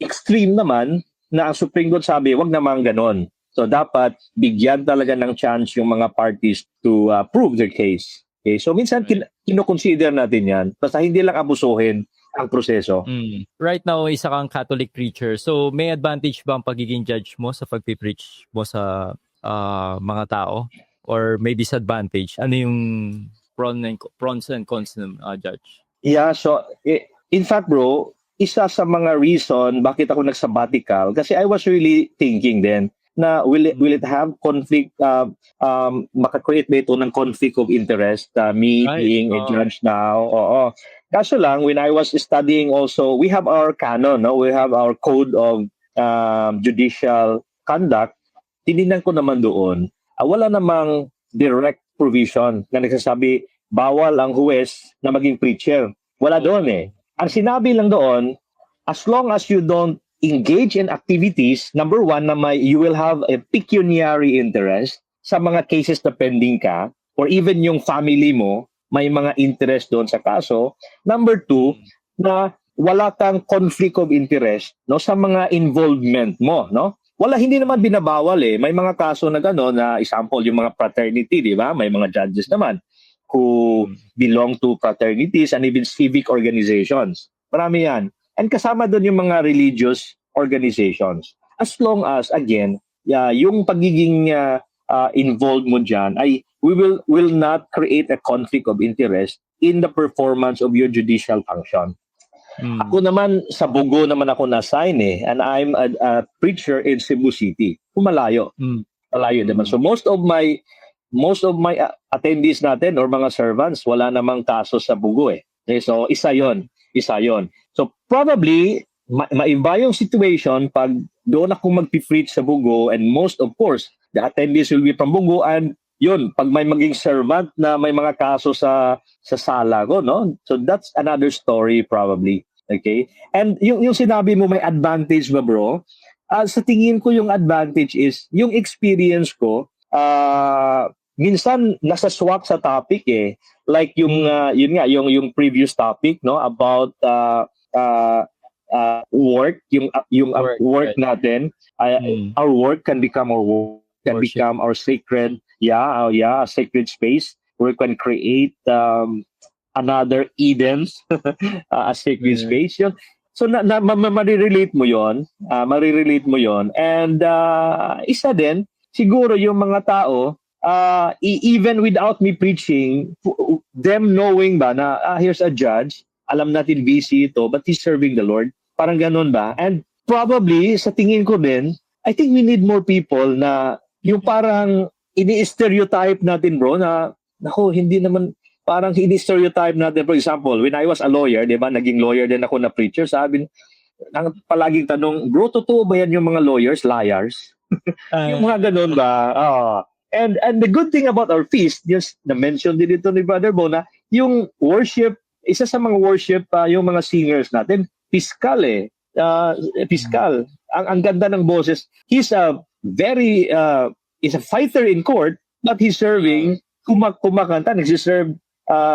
Speaker 1: extreme naman na ang Supreme Court sabi, wag naman ganon. So dapat bigyan talaga ng chance yung mga parties to prove their case. Okay? So minsan kino-consider natin yan basta hindi lang abusuhin ang proseso.
Speaker 2: Right now, isa kang Catholic preacher. So may advantage ba ang pagiging judge mo sa pagpipreach mo sa mga tao? Or may disadvantage? Ano yung pros and cons ng judge?
Speaker 1: Yeah, so in fact bro, isa sa mga reason bakit ako nag-sabbatical kasi I was really thinking then na will it have conflict maka-create ba ito ng conflict of interest me being a judge now. Oo. Kaso lang when I was studying also we have our canon, no? We have our code of judicial conduct. Tinignan ko naman doon wala namang direct provision na nagsasabi bawal ang huwes na maging preacher. Wala doon eh. Ang sinabi lang doon, as long as you don't engage in activities, number one, you will have a pecuniary interest sa mga cases na pending ka, or even yung family mo, may mga interest doon sa kaso. Number two, na wala kang conflict of interest no sa mga involvement mo, no? Hindi naman binabawal eh. May mga kaso na gano'n na example yung mga fraternity, di ba? May mga judges naman who belong to fraternities and even civic organizations. Marami yan. And kasama doon yung mga religious organizations. As long as, again, yung pagiging involved mo dyan ay will not create a conflict of interest in the performance of your judicial function. Ako naman, sa Bugo naman ako na-assign eh. And I'm a preacher in Cebu City. Malayo. Malayo naman. So most of my attendees natin or mga servants, wala namang kaso sa Bugo eh. Okay, so isa yon. So probably, maiba yung situation pag doon ako mag-preach sa Bugo and most of course, the attendees will be from Bugo and yun, pag may maging servant na may mga kaso sa sala ko, no? So that's another story probably. Okay? And yung sinabi mo may advantage ba, bro? Sa tingin ko yung advantage is yung experience ko minsan nasaswak sa topic eh. Like yung yung previous topic, no, about work, yung work natin. Our work can become our sacred sacred space where we can create another Eden, a sacred space. Yun. So marirelate mo yon, and isa din siguro yung mga tao even without me preaching, them knowing ba na here's a judge, alam natin busy ito but he's serving the Lord, parang ganun ba. And probably sa tingin ko din, I think we need more people na yung parang ini-stereotype natin, bro, na hindi naman parang ini-stereotype natin. For example, when I was a lawyer, di ba, naging lawyer din ako na preacher, sabi, ang palaging tanong, bro, totoo ba yan yung mga lawyers, liars? Yung mga ganun ba? And the good thing about our feast, just na-mention din dito ni Brother Bo, na yung worship, isa sa mga worship, yung mga singers natin, piskal eh. Piskal. Ang ganda ng boses. He's a is a fighter in court, but he's serving, kumakanta, nagsiserve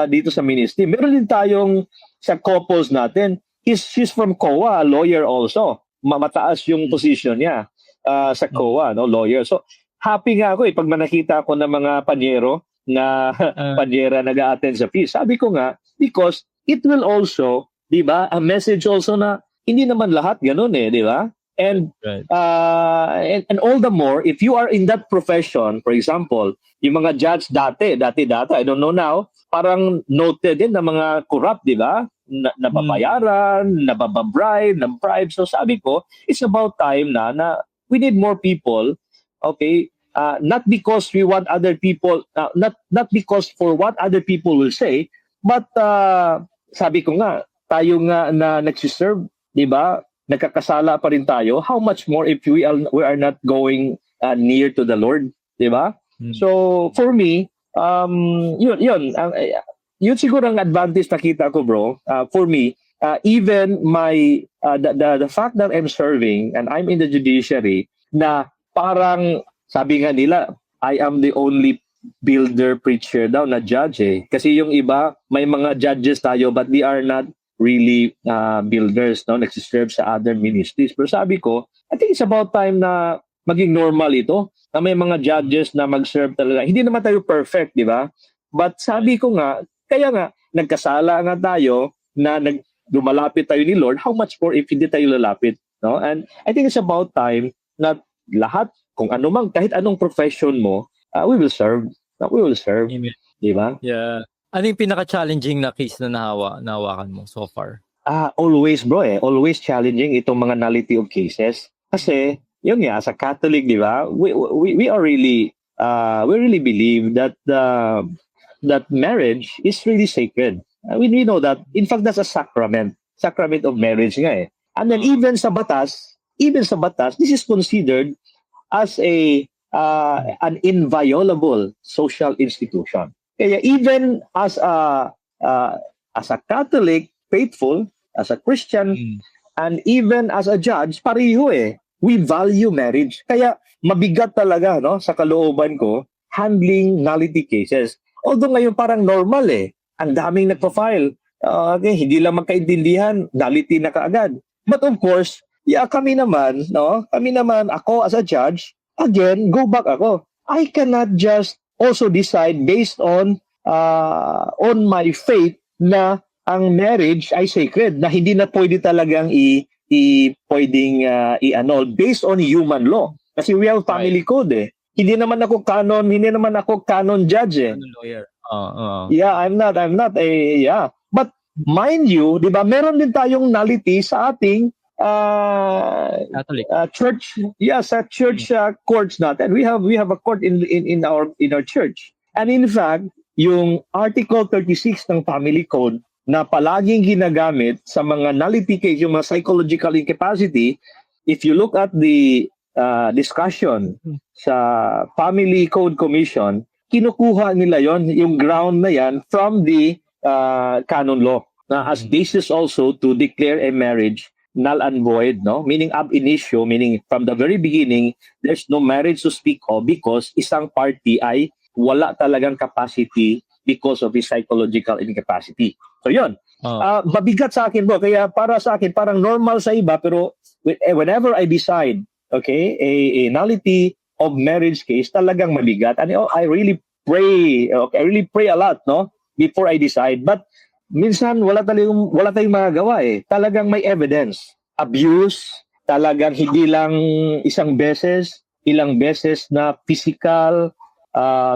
Speaker 1: dito sa ministry. Meron din tayong sa couples natin, she's from COA, a lawyer also. Mataas yung position niya sa COA, no, lawyer. So, happy nga ako pag nakita ko ng mga panyero na panyera nag-a-attend sa feast. Sabi ko nga, because it will also, di ba, a message also na hindi naman lahat ganun eh, di ba? And and all the more if you are in that profession, for example, yung mga judge dati, I don't know now, parang noted din na mga corrupt, di ba? Nababayaran, nabababribe, nabribe. So sabi ko, it's about time na we need more people, okay? Not because we want other people, not because for what other people will say, but sabi ko nga, tayo nga na nagsiserve, di ba? Nagkakasala pa rin tayo. How much more if we are not going near to the Lord, di ba? So for me, yun siguro ang advantage nakita ko, bro. For me, even the fact that I'm serving and I'm in the judiciary, na parang sabi nga nila, I am the only builder preacher daw na judge eh. Kasi yung iba, may mga judges tayo but they are not really builders, no? Nagsiserve sa other ministries. Pero sabi ko, I think it's about time na maging normal ito, na may mga judges na mag-serve talaga. Hindi naman tayo perfect, di ba? But sabi ko nga, kaya nga, nagkasala nga tayo na lumalapit tayo ni Lord, how much more if hindi tayo lalapit, no? And I think it's about time na lahat, kung ano mang, kahit anong profession mo, we will serve. We will serve.
Speaker 2: Amen.
Speaker 1: Di ba?
Speaker 2: Yeah. Ano yung pinaka-challenging na case na nahawakan mo so far?
Speaker 1: Always, bro, always challenging itong mga nullity of cases. Kasi, yun nga, as a Catholic, di ba, we are really, we really believe that that marriage is really sacred. We know that. In fact, that's a sacrament of marriage nga eh. And then even sa batas, this is considered as an inviolable social institution. Kaya even as a Catholic faithful, as a Christian, and even as a judge, pareho eh. We value marriage. Kaya mabigat talaga, no, sa kalooban ko, handling nullity cases. Although ngayon parang normal eh. Ang daming nagpa-file. Okay, hindi lang magkaintindihan, nullity na kaagad. But of course, kami naman, ako as a judge, again, go back ako. I cannot just also decide based on my faith na ang marriage ay sacred, na hindi na pwede talagang pwedeng i-annul based on human law. Kasi we have family code eh. Hindi naman ako canon judge eh.
Speaker 2: Lawyer.
Speaker 1: Yeah, I'm not But mind you, 'di ba, meron din tayong nullity sa ating
Speaker 2: Catholic
Speaker 1: church. Sa church courts natin. We have a court in our church. And in fact, yung Article 36 ng Family Code na palaging ginagamit sa mga nullity case, yung mga psychological incapacity, if you look at the discussion sa Family Code Commission, kinukuha nila yung ground na yan from the canon law na as basis also to declare a marriage null and void, no? Meaning ab initio, meaning from the very beginning, there's no marriage to speak of because isang party ay wala talagang capacity because of his psychological incapacity. So yun, mabigat sa akin, bro. Kaya para sa akin, parang normal sa iba, pero whenever I decide, okay, a nullity of marriage case, talagang mabigat. And I really pray, okay, I really pray a lot, no, before I decide. But minsan wala tayong magagawa eh. Talagang may evidence. Abuse, talagang hindi lang isang beses, ilang beses na physical,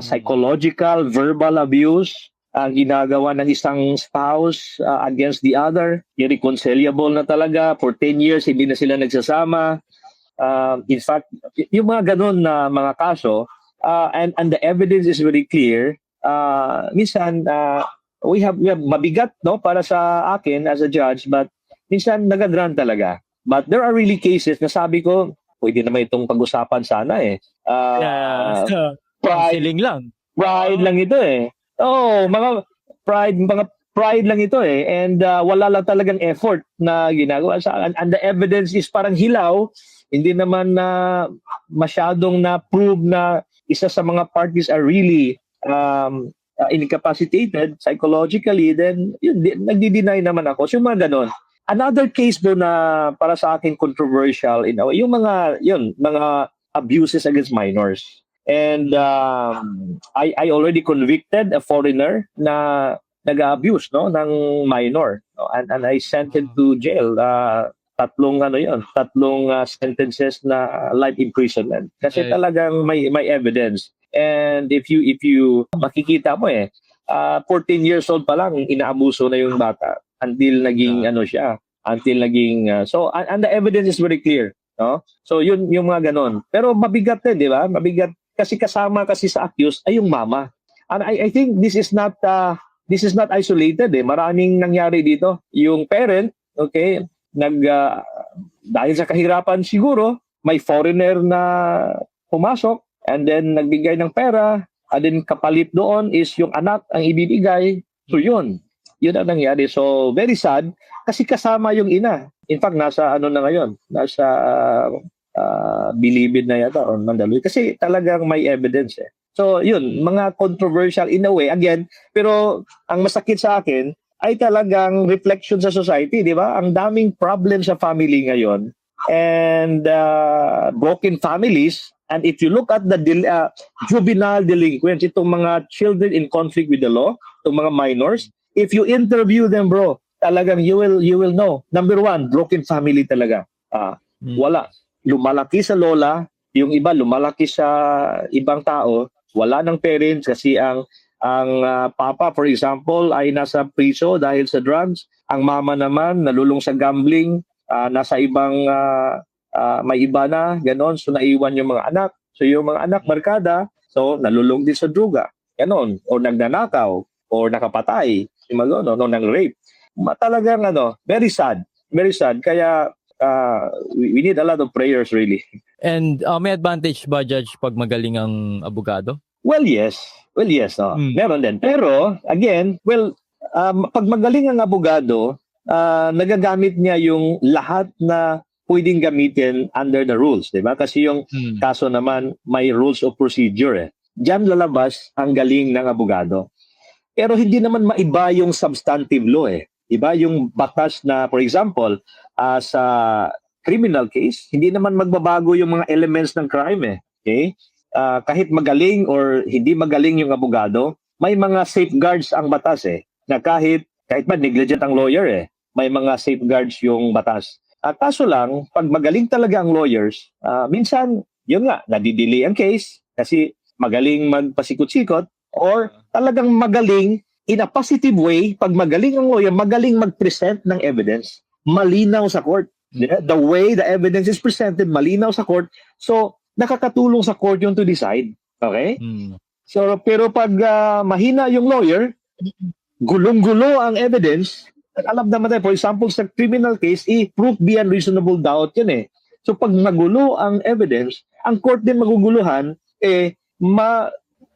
Speaker 1: psychological, verbal abuse ang ginagawa ng isang spouse against the other. Irreconcilable na talaga. For 10 years, hindi na sila nagsasama. In fact, yung mga ganun na mga kaso, and the evidence is very clear, minsan, we have mabigat, no, para sa akin as a judge, but minsan nagadran talaga. But there are really cases na sabi ko, pwede naman itong pag-usapan sana eh.
Speaker 2: Pride lang.
Speaker 1: Pride lang ito eh. Mga pride lang ito eh. And wala lang talagang effort na ginagawa sa and the evidence is parang hilaw. Hindi naman na masyadong na-prove na isa sa mga parties are really incapacitated psychologically, then yun, nagdi-deny naman ako. So yung mga ganon. Another case do na para sa akin controversial, yung mga abuses against minors. And I already convicted a foreigner na nag-abuse, no, ng minor, no? And I sent him to jail. Tatlong sentences na life imprisonment kasi talagang may evidence. And if you makikita mo 14 years old pa lang inaabuso na yung bata until naging so and the evidence is very clear, no? So yun yung mga ganon. Pero mabigat din, di ba? Mabigat kasi kasama kasi sa accused ay yung mama. And I think this is not this is not isolated Maraming nangyari dito. Yung parent, okay, dahil sa kahirapan siguro, may foreigner na pumasok and then nagbigay ng pera, and then kapalit doon is yung anak ang ibibigay. So yun ang nangyari. So very sad kasi kasama yung ina. In fact, nasa na ngayon, nasa bilibid na yata o Mandaluyong kasi talagang may evidence So yun, mga controversial in a way again, pero ang masakit sa akin ay talagang reflection sa society, di ba? Ang daming problem sa family ngayon and broken families. And if you look at the juvenile delinquents, itong mga children in conflict with the law, itong mga minors, if you interview them, bro, talagang you will know. Number one, broken family talaga. Wala. Lumalaki sa lola, yung iba lumalaki sa ibang tao, wala ng parents kasi ang papa, for example, ay nasa priso dahil sa drugs. Ang mama naman nalulung sa gambling, nasa ibang may iba na, ganon. So naiwan yung mga anak. So yung mga anak barkada, so nalulung din sa druga. Ganon. O nagnanakaw, o nakapatay, o nang-rape. Talagang very sad. Very sad. Kaya we need a lot of prayers really.
Speaker 2: And may advantage ba, Judge, pag magaling ang abogado?
Speaker 1: Well, yes. Meron din. Pero, again, pag magaling ang abogado, nagagamit niya yung lahat na pwedeng gamitin under the rules, di ba? Kasi yung kaso naman, may rules of procedure Diyan lalabas ang galing ng abogado. Pero hindi naman maiba yung substantive law Iba yung batas na, for example, sa criminal case, hindi naman magbabago yung mga elements ng crime Okay? Kahit magaling or hindi magaling yung abogado, may mga safeguards ang batas na kahit ba negligent ang lawyer may mga safeguards yung batas. Kaso lang, pag magaling talaga ang lawyers, minsan, yun nga, nadidelay ang case kasi magaling magpasikot-sikot or talagang magaling in a positive way, pag magaling ang lawyer, magaling mag-present ng evidence, malinaw sa court. The way the evidence is presented, malinaw sa court. So, nakakatulong sa court yun to decide. Okay? So, pero pag mahina yung lawyer, gulong-gulo ang evidence, alam naman tayo, for example, sa criminal case, proof beyond reasonable doubt yun So, pag magulo ang evidence, ang court din maguguluhan,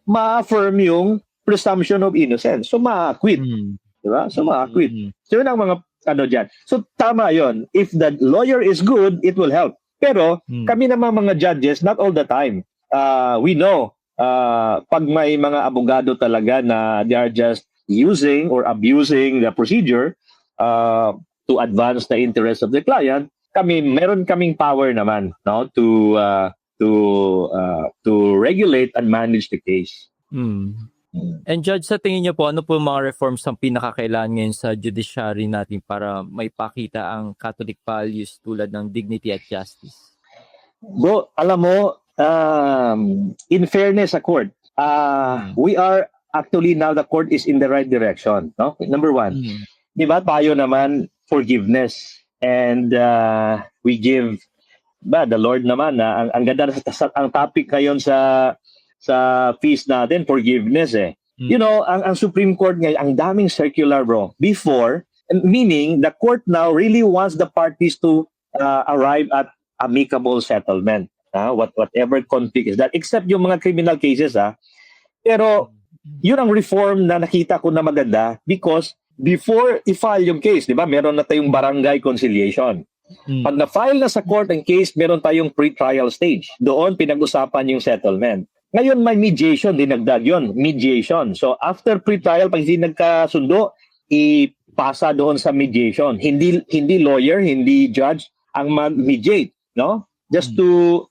Speaker 1: ma-affirm yung presumption of innocence. So, ma-acquit. Diba? So, ma-acquit. So, yun ang mga dyan. So, tama yon. If the lawyer is good, it will help. Pero, kami naman mga judges, not all the time. We know, pag may mga abogado talaga na they are just using or abusing the procedure to advance the interest of the client, meron kaming power naman to regulate and manage the case.
Speaker 2: And Judge, sa tingin niyo po, ano po mga reforms ang pinakakailangan ngayon sa judiciary natin para may pakita ang Catholic values tulad ng dignity at justice?
Speaker 1: Bro, alam mo, in fairness sa court, we are actually now the court is in the right direction. No? Number one, di ba tayo naman forgiveness and we give the Lord naman ang ganda ang topic ngayon sa feast natin, forgiveness You know, ang Supreme Court ngayon, ang daming circular, bro. Before, meaning the court now really wants the parties to arrive at amicable settlement. Whatever conflict is that, except yung mga criminal cases. Pero, yun ang reform na nakita ko na maganda because before i-file yung case, di ba, meron na tayong barangay conciliation. Pag na-file na sa court ang case, meron tayong pre-trial stage. Doon pinag-usapan yung settlement. Ngayon may mediation, dinagdag yun, mediation. So after pre-trial, pag hindi nagkasundo, ipasa doon sa mediation. Hindi lawyer, hindi judge ang mag-mediate, no? Just to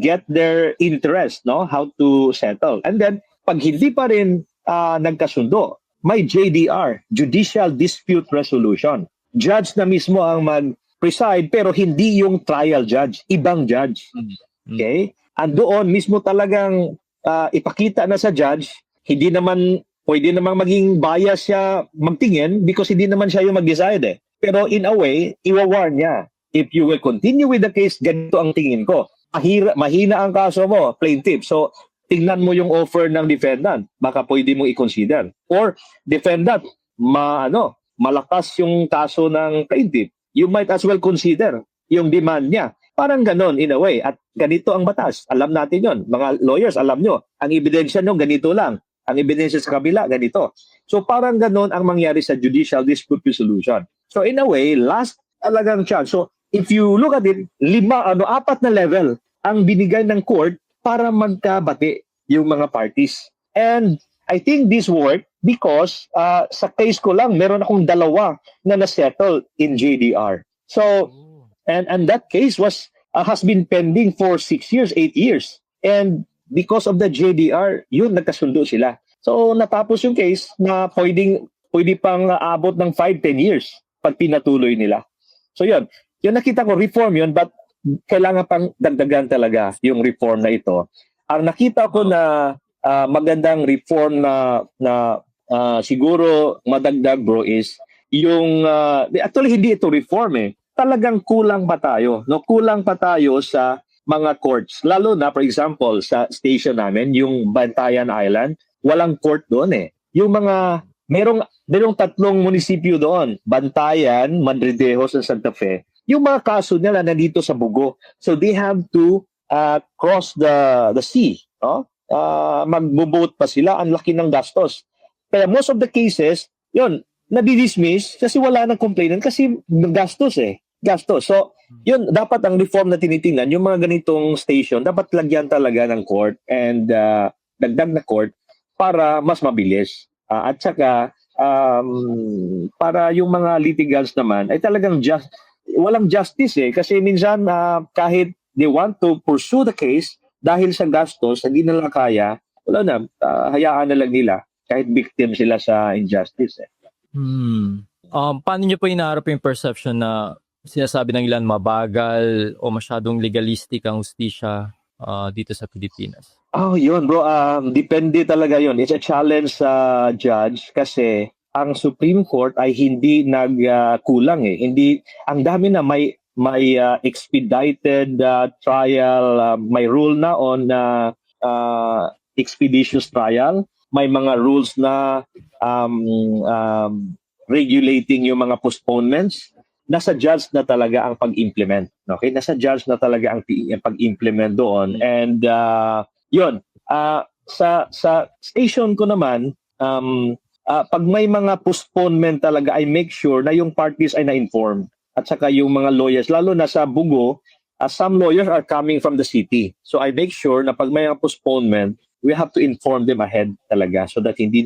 Speaker 1: get their interest, no? How to settle. And then, pag hindi pa rin nagkasundo, may JDR, Judicial Dispute Resolution. Judge na mismo ang mag-preside, pero hindi yung trial judge, ibang judge. Okay? And doon mismo talagang ipakita na sa judge, hindi naman pwede namang maging bias siya magtingin because hindi naman siya yung mag-decide Pero in a way, iwa-warn niya. If you will continue with the case, ganito ang tingin ko. Mahina ang kaso mo, plaintiff. So,
Speaker 3: tingnan mo yung offer ng defendant, baka pwede mo i-consider. Or defendant, malakas yung kaso ng plaintiff, you might as well consider yung demand niya. Parang ganon in a way. At ganito ang batas. Alam natin yon. Mga lawyers, alam nyo. Ang ebidensya nyo, ganito lang. Ang ebidensya sa kabila, ganito. So parang ganon ang mangyari sa judicial dispute resolution. So in a way, last talagang chance. So if you look at it, 4 na level ang binigay ng court para magkabati yung mga parties. And I think this worked because sa case ko lang, meron akong 2 na na-settle in JDR. So, and that case has been pending for 6 years, 8 years. And because of the JDR, yun, nagkasundo sila. So, natapos yung case na pwede pang abot ng 5-10 years pag pinatuloy nila. So, yun nakita ko, reform yun, but kailangan pang dagdagan talaga yung reform na ito. Ang nakita ko na magandang reform na siguro madagdag, bro, is yung actually hindi ito reform talagang kulang pa tayo, no? Kulang pa tayo sa mga courts, lalo na for example sa station namin, yung Bantayan Island, walang court doon yung mga merong 3 munisipyo doon, Bantayan, Madridejos at Santa Fe. Yung mga kaso nila nandito sa Bugo, so they have to cross the sea, no? Magbo-boat pa sila, ang laki ng gastos. Kaya most of the cases, yun, nadi-dismiss kasi wala nang complainant kasi gastos. So, yun, dapat ang reform na tinitingnan, yung mga ganitong station, dapat lagyan talaga ng court and dagdag na court para mas mabilis. At saka, para yung mga litigants naman, ay talagang walang justice kasi minsan kahit they want to pursue the case, dahil sa gastos, hindi nila kaya, wala na, hayaan na lang nila kahit victim sila sa injustice.
Speaker 2: Paano nyo po inaarap yung perception na sinasabi ng ilan mabagal o masyadong legalistic ang hustisya dito sa Pilipinas?
Speaker 3: Yun bro, depende talaga yun. It's a challenge sa judge kasi ang Supreme Court ay hindi nagkulang Hindi, ang dami na may expedited trial, may rule na on expeditious trial, may mga rules na regulating yung mga postponements. Nasa judge na talaga ang pag-implement. Okay? Nasa judge na talaga ang pag-implement doon. And sa station ko naman, pag may mga postponement talaga, I make sure na yung parties ay na-inform. At saka yung mga lawyers, lalo na sa Bugo, some lawyers are coming from the city. So I make sure na pag may postponement, we have to inform them ahead talaga so that hindi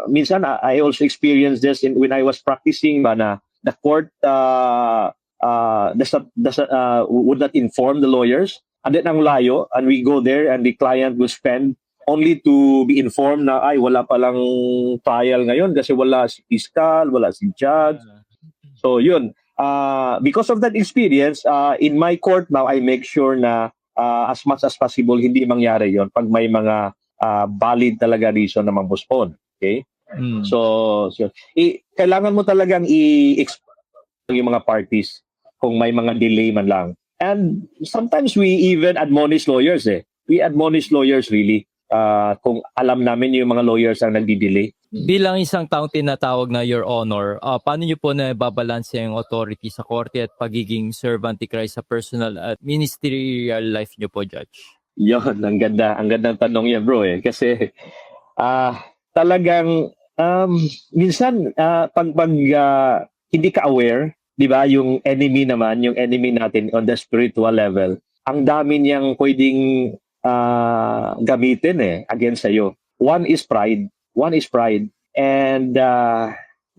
Speaker 3: minsan I also experienced this when I was practicing na the court would not inform the lawyers, and then ang layo, and we go there and the client will spend only to be informed na wala palang trial ngayon kasi wala si fiscal, wala si judge. So yun, because of that experience, in my court now, I make sure na as much as possible hindi mangyari yon pag may mga valid talaga reason na mag-postpone. Okay? So kailangan mo talagang i-explain yung mga parties kung may mga delay man lang. And sometimes we even admonish lawyers We admonish lawyers really kung alam namin yung mga lawyers ang nagdi-delay.
Speaker 2: Bilang isang taong tinatawag na Your Honor, paano niyo po na babalanse ang authority sa korte at pagiging servant ni Christ sa personal at ministerial life niyo po, Judge?
Speaker 3: Yun, ang gandang tanong yan, bro. Kasi talagang minsan pag hindi ka aware, di ba, yung enemy natin on the spiritual level, ang dami niyang pwedeng gamitin against sa'yo. One is pride. And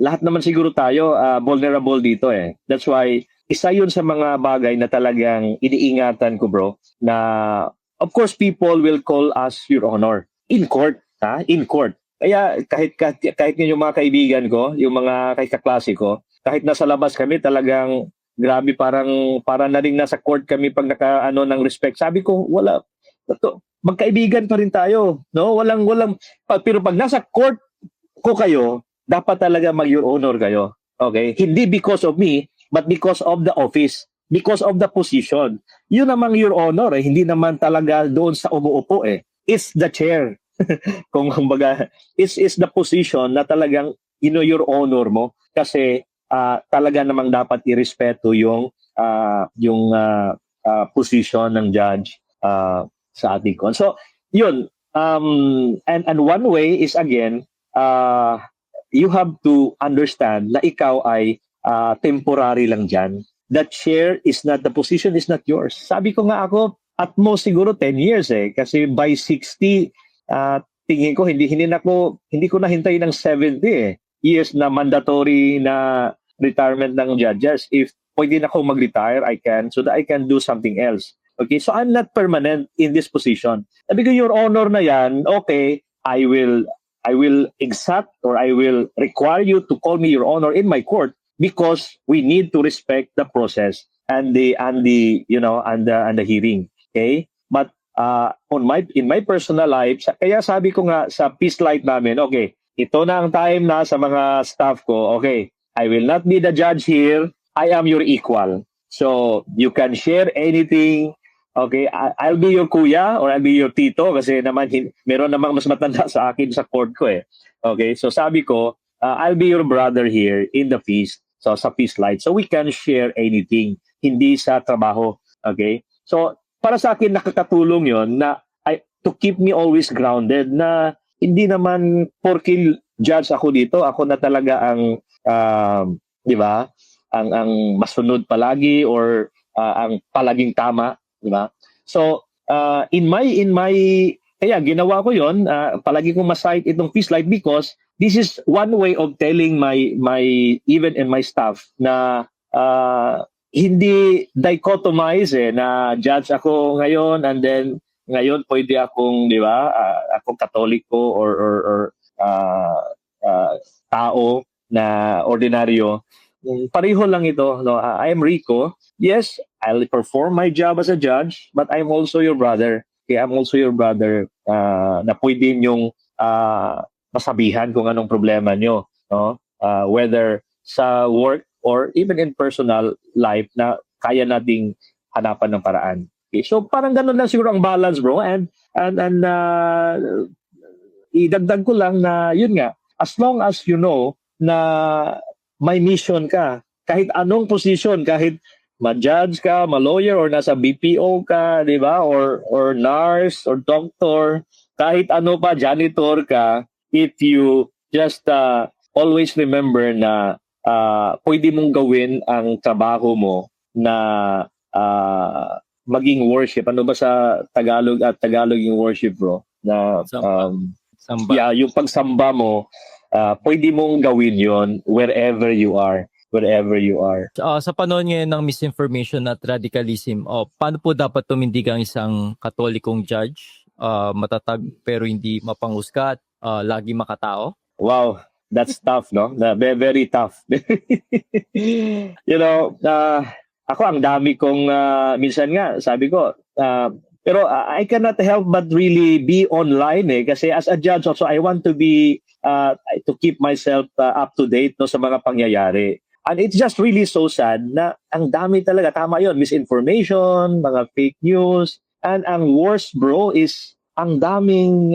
Speaker 3: lahat naman siguro tayo vulnerable dito That's why isa yun sa mga bagay na talagang iniingatan ko, bro, na of course people will call us Your Honor in court, in court. Kaya kahit yung mga kaibigan ko, yung mga kaklase ko, kahit nasa labas kami talagang grabe, parang na rin nasa court kami pag naka ng respect. Sabi ko, wala. Magkaibigan pa rin tayo, no? Walang pero pag nasa court ko kayo, dapat talaga mag-Your Honor kayo. Okay? Hindi because of me, but because of the office, because of the position. Yun namang Your Honor hindi naman talaga doon sa umuupo is the chair. Kung kumbaga, is the position na talagang your honor mo kasi talaga namang dapat irespeto yung position ng judge sa ating kon. So, yun. And one way is again, you have to understand na ikaw ay temporary lang dyan. That chair is not, the position is not yours. Sabi ko nga ako, at most siguro 10 years kasi by 60, tingin ko hindi ko na hintayin ng 70 years na mandatory na retirement ng judges. If pwede na ako mag-retire, I can, so that I can do something else. Okay, so I'm not permanent in this position. Sabi ko, your honor na yan, okay, I will exact or I will require you to call me your honor in my court because we need to respect the process and the hearing. Okay, but in my personal life, kaya sabi ko nga sa peace light namin, okay, ito na ang time na sa mga staff ko, okay, I will not be the judge here, I am your equal. So, you can share anything, okay, I'll be your kuya or I'll be your tito kasi naman, meron namang mas matanda sa akin sa court ko Okay, so sabi ko, I'll be your brother here in the feast, so sa peace light. So, we can share anything, hindi sa trabaho, okay? So, para sa akin, nakakatulong yon na to keep me always grounded na hindi naman porke judge ako dito, ako na talaga ang, di ba, ang masunod palagi or ang palaging tama, di ba? So, in my kaya ginawa ko yon, palagi kong ma-cite itong peace light because this is one way of telling my even and my staff na hindi dichotomize na judge ako ngayon and then ngayon pwede akong, di ba, akong Katoliko or tao na ordinaryo. Pareho lang ito. No? I am Rico. Yes, I'll perform my job as a judge, but I'm also your brother. Okay, I'm also your brother na pwede niyong masabihan kung anong problema nyo. No? Whether sa work or even in personal life na kaya nating hanapan ng paraan. Okay, so parang ganun lang siguro ang balance, bro. And idagdag ko lang na yun nga, as long as you know na may mission ka, kahit anong position, kahit ma-judge ka, ma-lawyer or nasa BPO ka, di ba? Or nurse or doctor, kahit ano pa, janitor ka, if you just always remember na pwede mong gawin ang trabaho mo na maging worship. Ano ba sa Tagalog Tagalog yung worship, bro? Na
Speaker 2: Samba.
Speaker 3: Yeah, yung pagsamba mo, pwede mong gawin yon wherever you are.
Speaker 2: Sa panahon ngayon ng misinformation at radicalism, paano po dapat tumindig ang isang Katolikong judge? Matatag pero hindi mapanghusga at lagi makatao?
Speaker 3: Wow. That's tough, no? Very, very tough. Ako ang dami kong minsan nga sabi ko pero I cannot help but really be online kasi as a judge also I want to be to keep myself up to date no sa mga pangyayari. And it's just really so sad na ang dami talaga, tama yon, misinformation, mga fake news, and ang worst, bro, is ang daming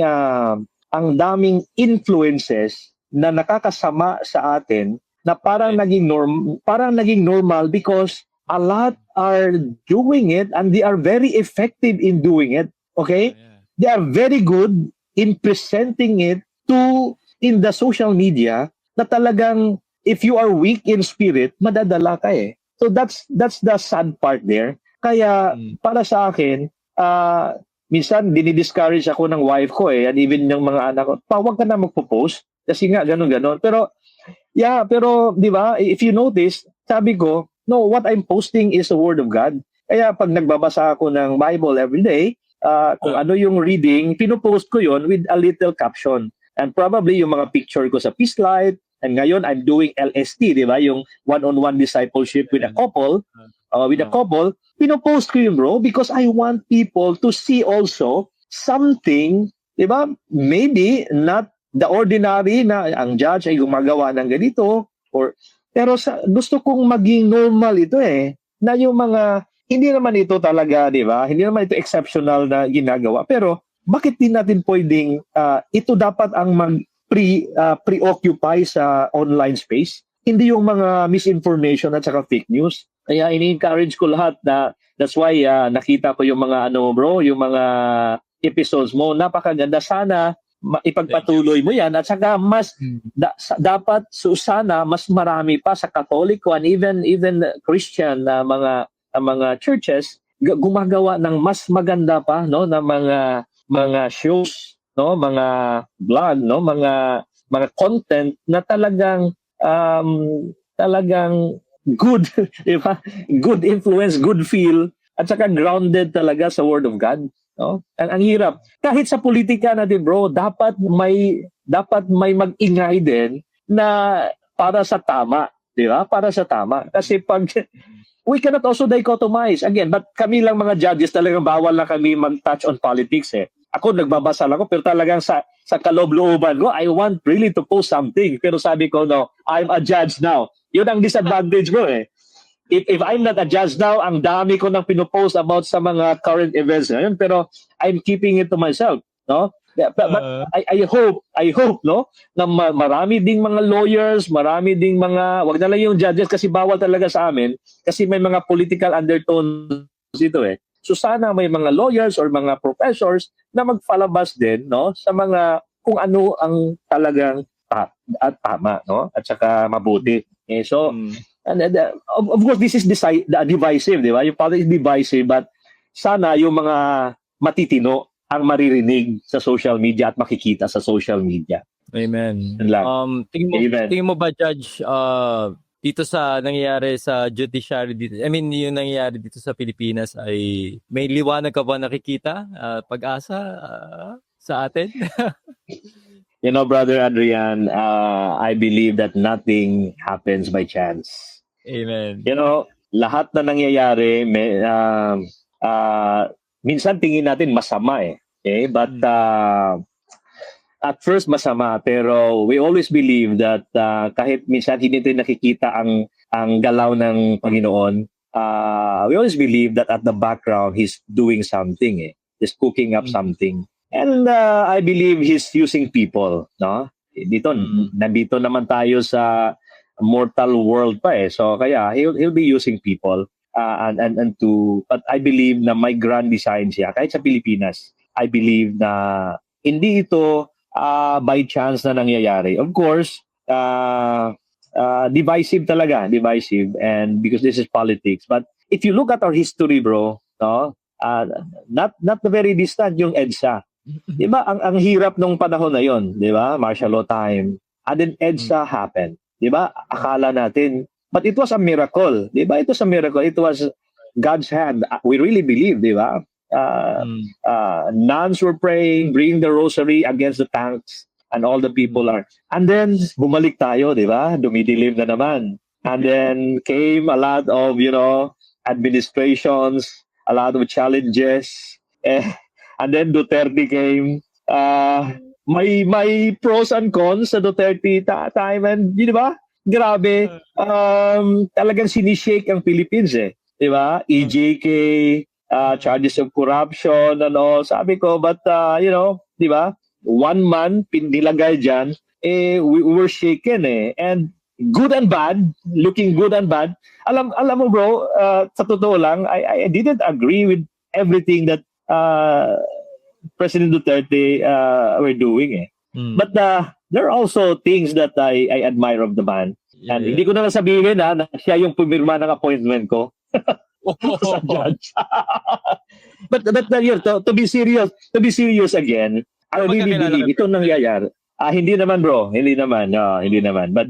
Speaker 3: influences na nakakasama sa atin na parang naging normal because a lot are doing it and they are very effective in doing it. Okay? Yeah. They are very good in presenting it in the social media na talagang if you are weak in spirit, madadala ka So that's the sad part there. Kaya para sa akin, minsan dinidiscourage ako ng wife ko and even ng mga anak ko, huwag ka na magpo-post kasi nga ganun. Pero di ba, if you notice, sabi ko, no, what I'm posting is the Word of God. Kaya pag nagbabasa ako ng Bible every day, kung ano yung reading, pinopost ko yon with a little caption. And probably yung mga picture ko sa Peace Light, and ngayon I'm doing LST, di ba, yung one-on-one discipleship with a couple, pinopost ko yun, bro, because I want people to see also something, di ba, maybe not the ordinary na ang judge ay gumagawa ng ganito pero gusto kong maging normal ito na yung mga hindi naman ito talaga, di ba? Hindi naman ito exceptional na ginagawa pero bakit din natin pwedeng ito dapat ang preoccupy sa online space? Hindi yung mga misinformation at saka fake news. Kaya ini-encourage ko lahat na that's why nakita ko yung mga yung mga episodes mo, napakaganda. Sana ipagpatuloy mo yan at saka mas dapat sana mas marami pa sa Katoliko and even Christian na mga churches gumagawa ng mas maganda pa no na mga shows no mga vlog no mga content na talagang good, di ba? Good influence, good feel, at saka grounded talaga sa Word of God. No? Ang hirap. Kahit sa politika natin, bro, dapat may mag-ingay din na para sa tama. Di ba? Para sa tama. Kasi pag we cannot also dichotomize. Again, but kami lang mga judges, talagang bawal na kami mag-touch on politics eh. Ako, nagbabasa lang ako, pero talagang sa kaloob-looban ko, I want really to post something. Pero sabi ko, no, I'm a judge now. Yun ang disadvantage ko eh. If I'm not a judge now, ang dami ko nang pinopost about sa mga current events ngayon, pero I'm keeping it to myself, no? But I hope, no, na marami ding mga lawyers, marami ding mga, wag na lang yung judges kasi bawal talaga sa amin, kasi may mga political undertones dito eh. So sana may mga lawyers or mga professors na magpalabas din no sa mga kung ano ang talagang tama no at saka mabuti. So and of course this is divisive, di ba? Yung politics is divisive but sana yung mga matitino ang maririnig sa social media at makikita sa social media.
Speaker 2: Amen. Tingin mo ba, Judge, dito sa nangyayari sa judiciary dito, I mean, yung nangyayari dito sa Pilipinas ay may liwanag ka ba nakikita? Pag-asa sa atin?
Speaker 3: You know, Brother Adrian, I believe that nothing happens by chance.
Speaker 2: Amen.
Speaker 3: You know, lahat na nangyayari, minsan tingin natin masama eh. Okay? But at first masama, pero we always believe that kahit minsan hindi natin nakikita ang galaw ng Panginoon, we always believe that at the background He's doing something eh. He's cooking up something. And I believe He's using people, no? Nandito naman tayo sa mortal world pa eh. So kaya he'll be using people but I believe na may grand design siya kahit sa Pilipinas. I believe na hindi ito by chance na nangyayari. Of course, divisive and because this is politics. But if you look at our history, bro, no, not very distant yung EDSA. 'Di ba? Ang hirap nung panahon na 'yon, 'di ba? Martial law time. And then EDSA happened. 'Di ba? Akala natin, but it was a miracle. 'Di ba? It was a miracle. It was God's hand. We really believe, 'di ba? Nuns were praying, bringing the rosary against the tanks, and all the people are. And then bumalik tayo, 'di ba? Dumidilim na naman. And then came a lot of, administrations, a lot of challenges. And then Duterte came. May pros and cons sa Duterte time, and di ba? Grabe. Talagang sinishake ang Philippines eh. Di ba? EJK, charges of corruption and all. Sabi ko, but di ba? One man pinilagay dyan, we were shaken eh. And good and bad, looking good and bad. Alam mo bro, sa totoo lang, I didn't agree with everything that President Duterte were doing eh. But there are also things that I admire of the man. And hindi ko na sabihin na siya yung pumirma ng appointment ko. Sa judge. but to be serious again, I really believe ito nangyayari. Hindi naman bro, hindi naman. But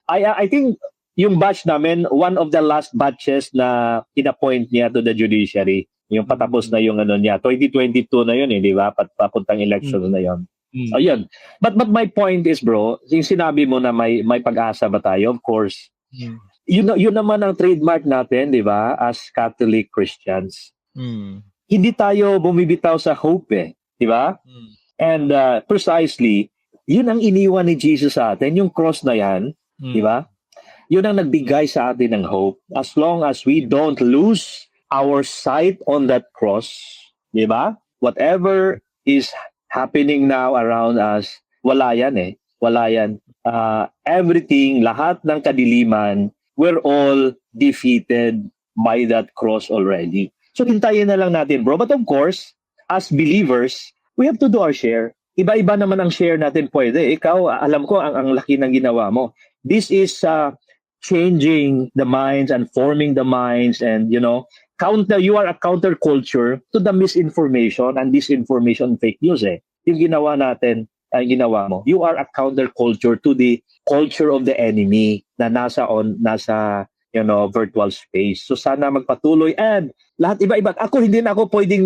Speaker 3: I think yung batch namin, one of the last batches na inappoint niya to the judiciary, yung patapos na yung niya, 2022 na yun di ba? Papuntang election na yun. Ayun. But my point is bro, yung sinabi mo na may pag-asa ba tayo? Of course. Yun naman ang trademark natin, di ba? As Catholic Christians. Hindi tayo bumibitaw sa hope eh. Di ba? And precisely, yun ang iniwan ni Jesus sa atin, yung cross na yan, di ba? Yun ang nagbigay sa atin ng hope. As long as we don't lose our sight on that cross, di ba? Whatever is happening now around us, wala yan eh. Wala yan. Everything, lahat ng kadiliman, we're all defeated by that cross already. So hintayin na lang natin, bro. But of course, as believers, we have to do our share. Iba-iba naman ang share natin pwede. Ikaw, alam ko, ang laki ng ginawa mo. This is changing the minds and forming the minds and, you are a counterculture to the misinformation and disinformation fake news eh. Yung ginawa natin, ginawa mo. You are a counterculture to the culture of the enemy na nasa virtual space. So sana magpatuloy and lahat iba-iba. Ako hindi na ako pwedeng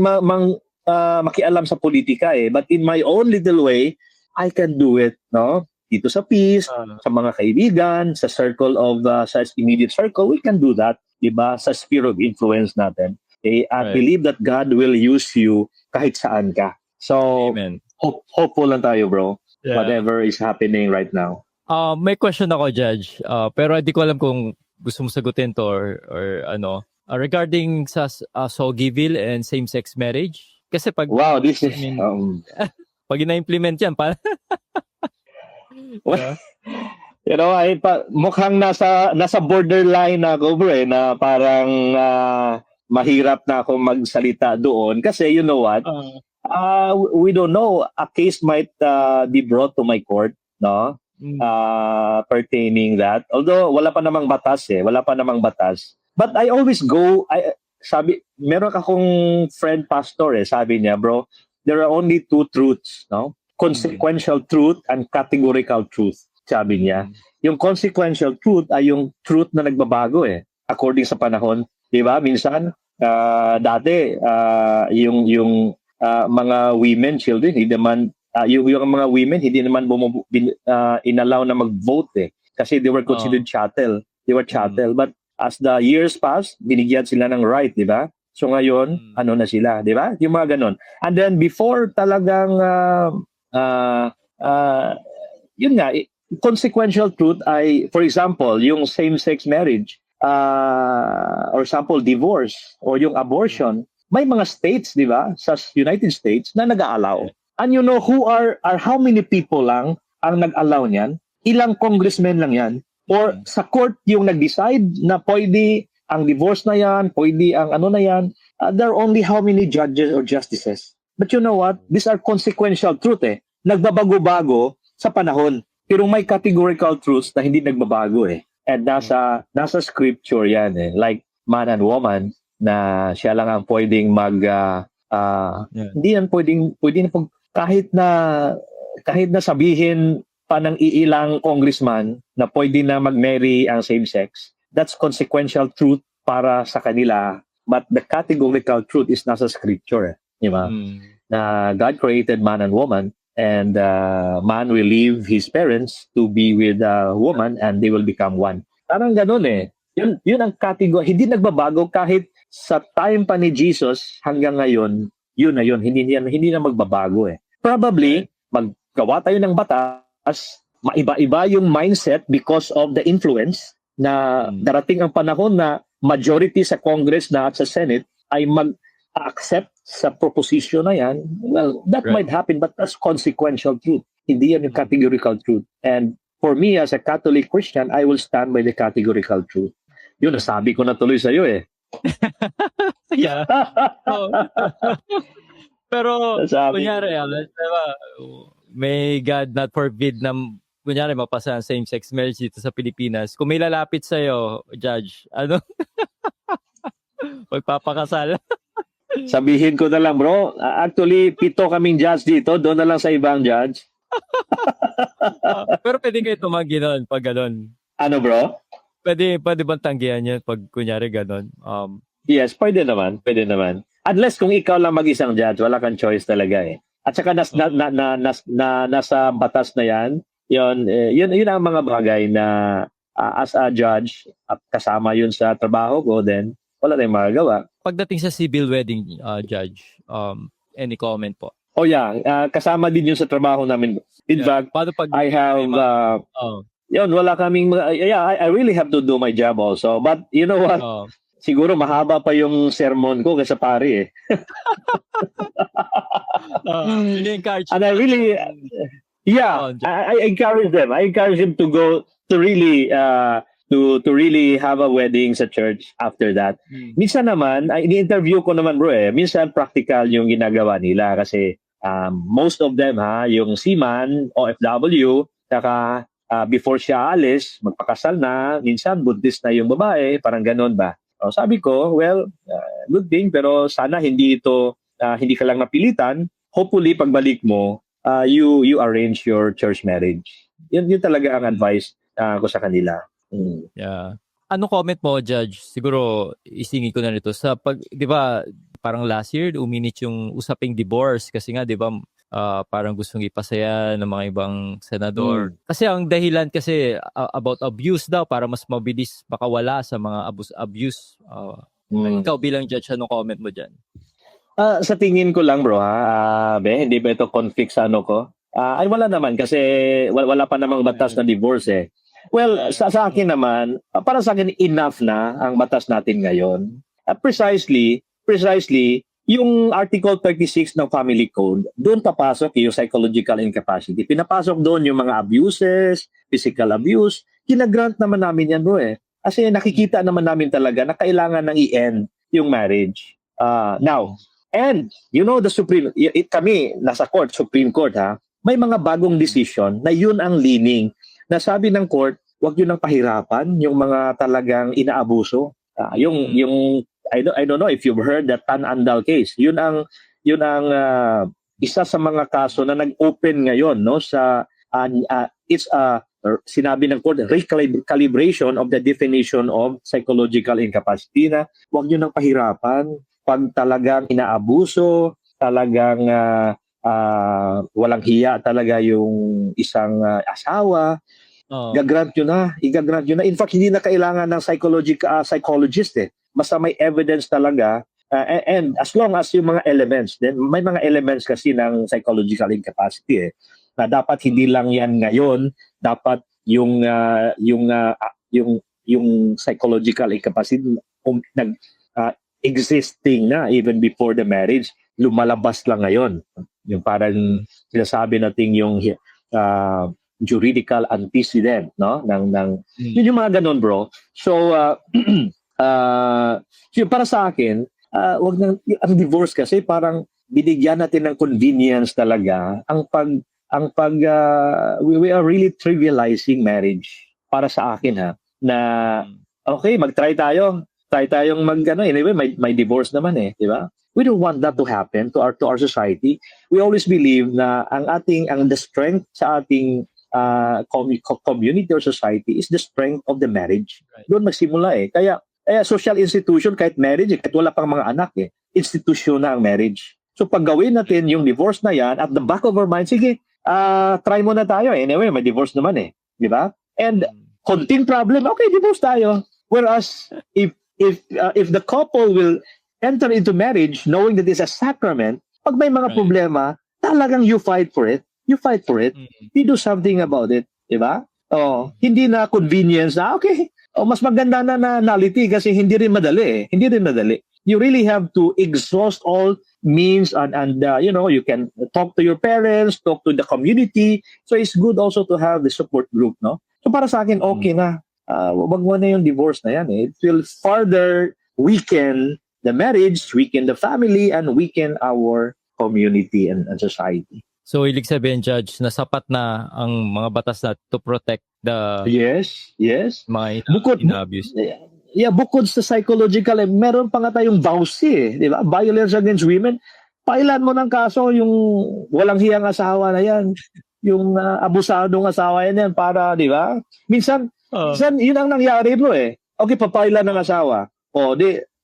Speaker 3: makialam sa politika eh. But in my own little way, I can do it, no? Dito sa peace, sa mga kaibigan, sa circle of, sa immediate circle, we can do that, diba? Sa sphere of influence natin. Okay? I believe that God will use you kahit saan ka. So,
Speaker 2: Amen.
Speaker 3: Hopeful lang tayo, bro.
Speaker 2: Yeah.
Speaker 3: Whatever is happening right now.
Speaker 2: May question ako, Judge. Pero hindi ko alam kung gusto mo sagutin to or ano. Regarding sa Soggyville and same-sex marriage. Kasi pag...
Speaker 3: Wow, this is...
Speaker 2: pag ina-implement yan,
Speaker 3: well, mukhang nasa borderline na ako, bro, na parang mahirap na ako magsalita doon. Kasi, you know what? We don't know. A case might be brought to my court, no? Pertaining that. Although, wala pa namang batas. But I always go, meron akong friend pastor sabi niya, bro, there are only two truths, no? Consequential truth and categorical truth, sabi niya. Yung consequential truth ay yung truth na nagbabago according sa panahon. Di ba? Minsan, dati, yung mga women, children, hindi naman, yung mga women, hindi naman inallow na mag-vote kasi they were considered chattel. They were chattel. But as the years passed, binigyan sila ng right, di ba? So ngayon, ano na sila, di ba? Yung mga ganon. And then before talagang, yun nga, consequential truth ay, for example, yung same-sex marriage, or example, divorce, or yung abortion, may mga states, di ba, sa United States na nag-aalaw. And you know how many people lang ang nag-allow niyan? Ilang congressmen lang yan? Or sa court yung nag-decide na pwede ang divorce na yan, pwede ang ano na yan. There are only how many judges or justices. But you know what? These are consequential truth Nagbabago-bago sa panahon. Pero may categorical truths na hindi nagbabago And nasa scripture yan Like man and woman na siya lang ang pwedeng hindi yan pwedeng kahit na sabihin pa ng iilang congressman na pwede na mag-marry ang same-sex, that's consequential truth para sa kanila. But the categorical truth is nasa scripture. Di ba? Na God created man and woman and man will leave his parents to be with a woman and they will become one. Parang ganun Yun ang category. Hindi nagbabago kahit sa time pa ni Jesus hanggang ngayon, yun na yun. Hindi na magbabago Probably, maggawa tayo ng batas, maiba-iba yung mindset because of the influence na darating ang panahon na majority sa Congress na at sa Senate ay mag-accept sa proposition na yan. Well, that might happen but that's consequential truth. Hindi yan yung categorical truth. And for me as a Catholic Christian, I will stand by the categorical truth. Yun, nasabi ko na tuloy sa'yo
Speaker 2: Yeah. Pero, kunyari, diba, may God not forbid na, kunyari, mapasa ang same-sex marriage dito sa Pilipinas. Kung may lalapit sa'yo, Judge, ano? Magpapakasal.
Speaker 3: Sabihin ko na lang, bro. Actually, 7 kaming judge dito. Doon na lang sa ibang judge.
Speaker 2: Pero pwede kayo tumanggi nun pag gano'n.
Speaker 3: Ano, bro?
Speaker 2: Pwede bang tanggihan yun pag kunyari gano'n?
Speaker 3: Yes, pwede naman. Unless kung ikaw lang mag-isang judge, wala kang choice talaga At saka nasa batas na yan, yun ang mga bagay na as a judge, kasama yun sa trabaho ko, then wala tayong magagawa.
Speaker 2: Pagdating sa civil wedding, Judge, any comment po?
Speaker 3: Oh yeah, kasama din yun sa trabaho namin. In fact, I have, wala kaming, I really have to do my job also. But you know what? siguro mahaba pa yung sermon ko kaysa pare eh.
Speaker 2: Encourage.
Speaker 3: And I really, yeah, I encourage them. I encourage them to go to really to really have a wedding sa church after that. Minsan naman, ini-interview ko naman bro minsan practical yung ginagawa nila kasi most of them yung seaman, OFW, saka before siya alis, magpakasal na, minsan buntis na yung babae, parang ganon ba. So, sabi ko, well, good thing, pero sana hindi ka lang napilitan. Hopefully, pagbalik mo, you arrange your church marriage. Yun talaga ang advice ko sa kanila.
Speaker 2: Yeah. Ano comment mo, Judge? Siguro isingin ko na nito sa di ba, parang last year uminit yung usaping divorce kasi nga, di ba, parang gustong ipasaya ng mga ibang senador. Kasi ang dahilan kasi about abuse daw para mas mabilis makawala sa mga abuse. Ikaw bilang judge, anong comment mo dyan?
Speaker 3: Sa tingin ko lang bro hindi ba ito conflict sa ano ko? Ay wala naman kasi wala pa namang batas na divorce eh. Well, sa akin naman, para sa akin enough na ang batas natin ngayon. Precisely yung Article 36 ng Family Code, doon papasok yung psychological incapacity. Pinapasok doon yung mga abuses, physical abuse. Kinagrant naman namin yan bro eh. Kasi nakikita naman namin talaga na kailangan nang i-end yung marriage. Now, and you know kami nasa Supreme Court may mga bagong decision na yun ang leaning. Nasabi ng court, wag yun ang pahirapan yung mga talagang inaabuso. Yung I don't know if you've heard that Tan Andal case. Yun ang isa sa mga kaso na nag-open ngayon no sa it's sinabi ng court recalibration of the definition of psychological incapacity na wag yun ang pahirapan pag talagang inaabuso, talagang walang hiya talaga yung isang asawa, igagrant yun na. In fact, hindi na kailangan ng psychologist eh. Basta may evidence talaga and as long as yung mga elements, then may mga elements kasi ng psychological incapacity eh. Na dapat hindi lang yan ngayon, dapat yung psychological incapacity existing na even before the marriage, lumalabas lang ngayon. Yung parang sinasabi natin yung juridical antecedent no yun yung mga ganun bro. So para sa akin wag nang ang divorce kasi parang binigyan natin ng convenience talaga we are really trivializing marriage para sa akin na okay magtry tayong anyway may divorce naman eh, di ba? We don't want that to happen to our society. We always believe na the strength sa ating community or society is the strength of the marriage. Right. Doon magsimula eh. Kaya social institution kahit marriage, kahit wala pang mga anak eh, institusyon na ang marriage. So pag gawin natin yung divorce na yan, at the back of our mind, sige, try mo na tayo. Anyway, may divorce naman eh. Di ba? And konting problem, okay, divorce tayo. Whereas if the couple will enter into marriage knowing that it's a sacrament, pag may mga problema, talagang you fight for it. You do something about it, di ba? Hindi na convenience na, okay, mas maganda na nullity kasi hindi rin madali. You really have to exhaust all means and you can talk to your parents, talk to the community. So it's good also to have the support group, no? So para sa akin, okay na. Wag mo na yung divorce na yan eh. It will further weaken the marriage, weaken the family, and weaken our community and society.
Speaker 2: So, ibig sabihin, Judge, na sapat na ang mga batas na to protect the mga ina-abuse.
Speaker 3: Yeah, bukod sa psychological, meron pa nga tayong VAUSI eh, di ba? Violence against women. Pailan mo ng kaso yung walang hiyang asawa na yan, yung abusadong asawa yan para, di ba? Minsan, yun ang nangyari bro eh. Okay, papailan ng asawa.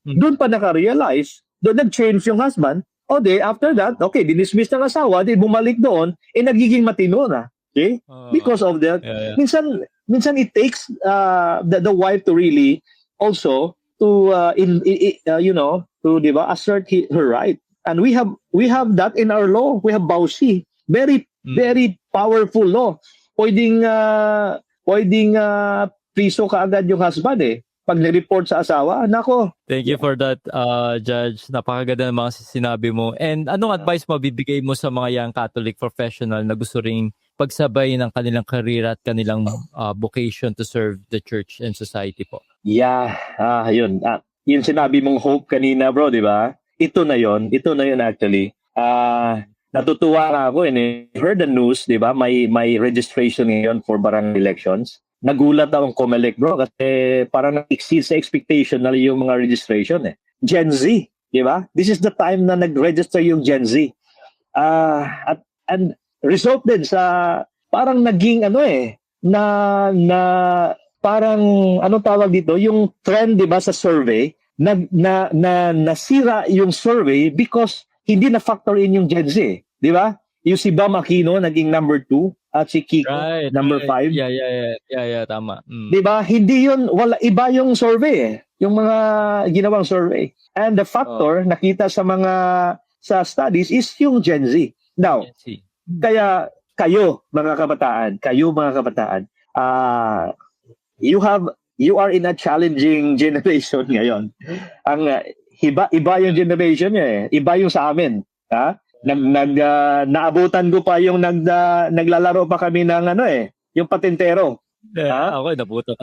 Speaker 3: Doon pa naka-realize, doon nag-change yung husband. After that, okay, dinismiss ng asawa, bumalik doon, nagiging matino na. Okay? Because of that. Yeah. Minsan it takes the wife to really also to to diba, assert her right. And we have that in our law. We have BAUSI. Very powerful law. Pwedeng piso kaagad yung husband eh. Pag nag-report sa asawa, nako,
Speaker 2: Thank you for that, Judge. Napakaganda ng mga sinabi mo. And anong advice mo bibigay mo sa mga young Catholic professional na gusto ring pagsabay ng kanilang career at kanilang vocation to serve the church and society po?
Speaker 3: yeah, yun. Yung sinabi mong hope kanina, bro, di ba? Ito na yun actually. Natutuwa nga ako, heard the news, di ba? May registration ngayon for barangay elections. Nagulat akong Comelec, bro, kasi parang nag-exceed sa expectation na yung mga registration. Gen Z, di ba? This is the time na nag-register yung Gen Z. And result din sa parang naging na parang anong tawag dito, yung trend, di ba, sa survey, nasira yung survey because hindi na factor in yung Gen Z, di ba? Yung si Bam Aquino naging number 2 at si Kiko number 5.
Speaker 2: Yeah, tama.
Speaker 3: Di ba? Hindi yun, iba yung survey yung mga ginawang survey. And the factor nakita sa studies is yung Gen Z. Now, kaya kayo mga kabataan, you are in a challenging generation ngayon. Ang iba yung generation niya Iba yung sa amin, ha? Naabutan ko pa yung naglalaro pa kami ng yung patintero.
Speaker 2: Ako nabutan.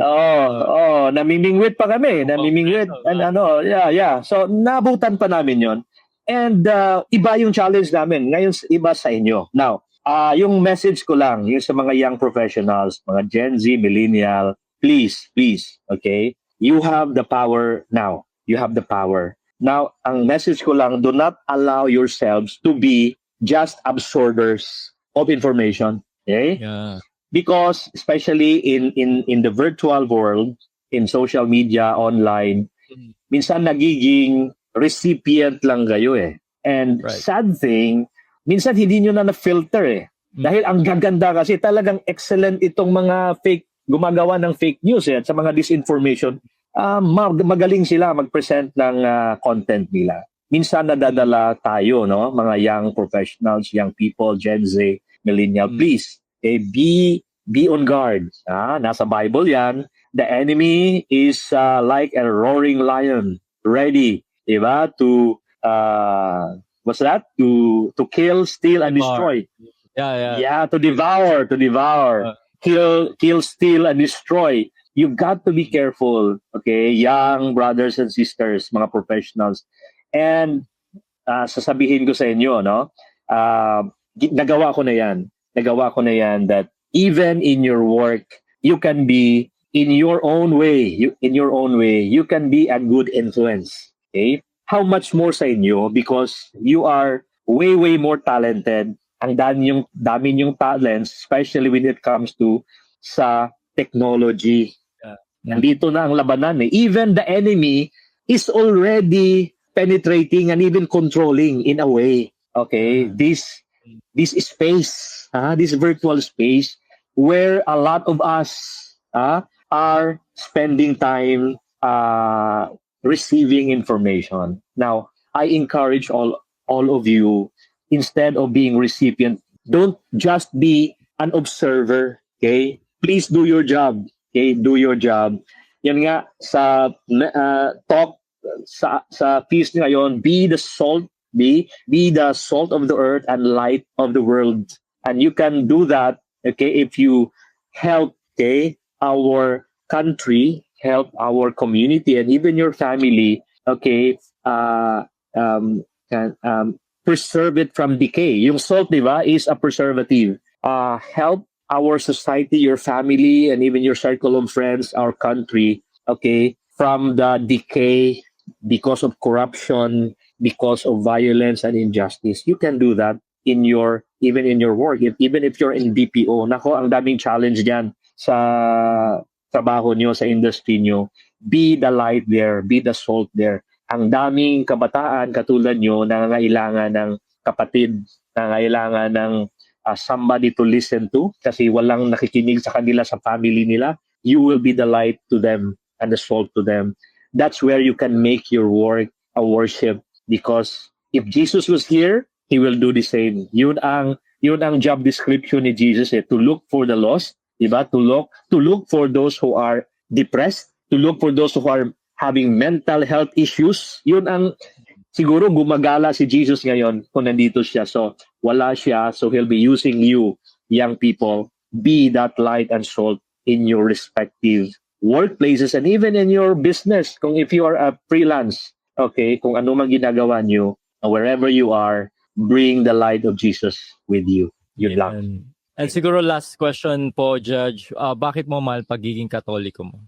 Speaker 3: Namimingwit pa kami, namimingwit yeah. So naabutan pa namin 'yon. And iba yung challenge namin. Ngayon iba sa inyo. Now, yung message ko lang yung sa mga young professionals, mga Gen Z, millennial, please, okay? You have the power now. You have the power. Now, ang message ko lang, do not allow yourselves to be just absorbers of information. Okay?
Speaker 2: Yeah.
Speaker 3: Because especially in the virtual world, in social media, online, minsan nagiging recipient lang kayo And sad thing, minsan hindi nyo na na-filter Dahil ang gaganda kasi talagang excellent itong mga gumagawa ng fake news at sa mga disinformation. Magaling sila mag-present ng content nila. Minsan nadadala tayo, no? Mga young professionals, young people, Gen Z, millennial, please, be on guard. Nasa Bible yan. The enemy is like a roaring lion, ready, diba? To, what's that? To kill, steal, and destroy.
Speaker 2: Yeah,
Speaker 3: to devour. Kill, steal, and destroy. You've got to be careful, okay? Young brothers and sisters, mga professionals. And sasabihin ko sa inyo, no? Nagawa ko na yan that even in your work, you can be in your own way. You can be a good influence, okay? How much more sa inyo because you are way more talented. Ang dami yung talents, especially when it comes to sa technology. Nandito na ang labanan Even the enemy is already penetrating and even controlling in a way. Okay, this space, this virtual space where a lot of us are spending time receiving information. Now, I encourage all of you, instead of being recipient, don't just be an observer. Okay, please do your job. Okay, do your job. Yan nga sa talk sa peace ngayon, be the salt, be the salt of the earth and light of the world. And you can do that, okay, if you help, our country, help our community and even your family, okay, preserve it from decay. Yung salt, di ba, is a preservative. Help our society, your family, and even your circle of friends, our country, okay, from the decay because of corruption, because of violence and injustice. You can do that even in your work. Even if you're in BPO, nako, ang daming challenge diyan sa trabaho nyo, sa industry nyo. Be the light there, be the salt there. Ang daming kabataan katulad nyo na nangailangan ng kapatid, nangailangan ng somebody to listen to kasi walang nakikinig sa kanila sa family nila. You will be the light to them and the salt to them. That's where you can make your work a worship because if Jesus was here, He will do the same. Yun ang job description ni Jesus to look for the lost, diba? To look for those who are depressed, to look for those who are having mental health issues. Yun ang siguro gumagala si Jesus ngayon kung nandito siya. So wala siya, so He'll be using you, young people. Be that light and salt in your respective workplaces and even in your business. Kung if you are a freelance, okay, kung ano man ginagawa nyo, wherever you are, bring the light of Jesus with you. Yun lang.
Speaker 2: And siguro last question po, Judge, bakit mo mahal pagiging Katoliko mo?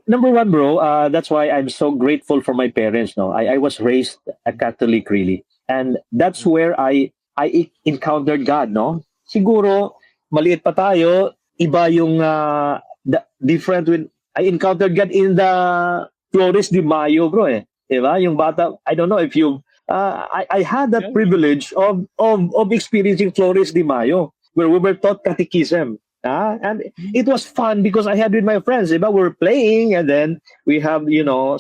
Speaker 3: Number one, bro, that's why I'm so grateful for my parents. No, I was raised a Catholic, really, and that's where I encountered God. No, siguro maliit pa tayo, iba yung different when I encountered God in the Flores de Mayo, bro. Diba? Yung bata, I don't know if you. I had the privilege of experiencing Flores de Mayo, where we were taught catechism. And it was fun because I had with my friends, diba? We were playing and then we have,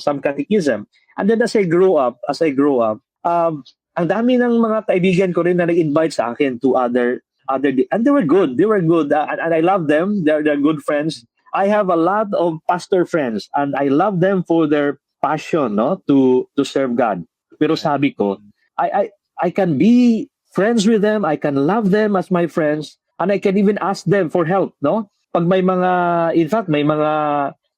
Speaker 3: some catechism. And then as I grew up, ang dami ng mga kaibigan ko rin na nag-invite sa akin to other, and they were good. And I love them. They're good friends. I have a lot of pastor friends and I love them for their passion, no, to serve God. Pero sabi ko, I can be friends with them. I can love them as my friends. And I can even ask them for help, no? Pag may mga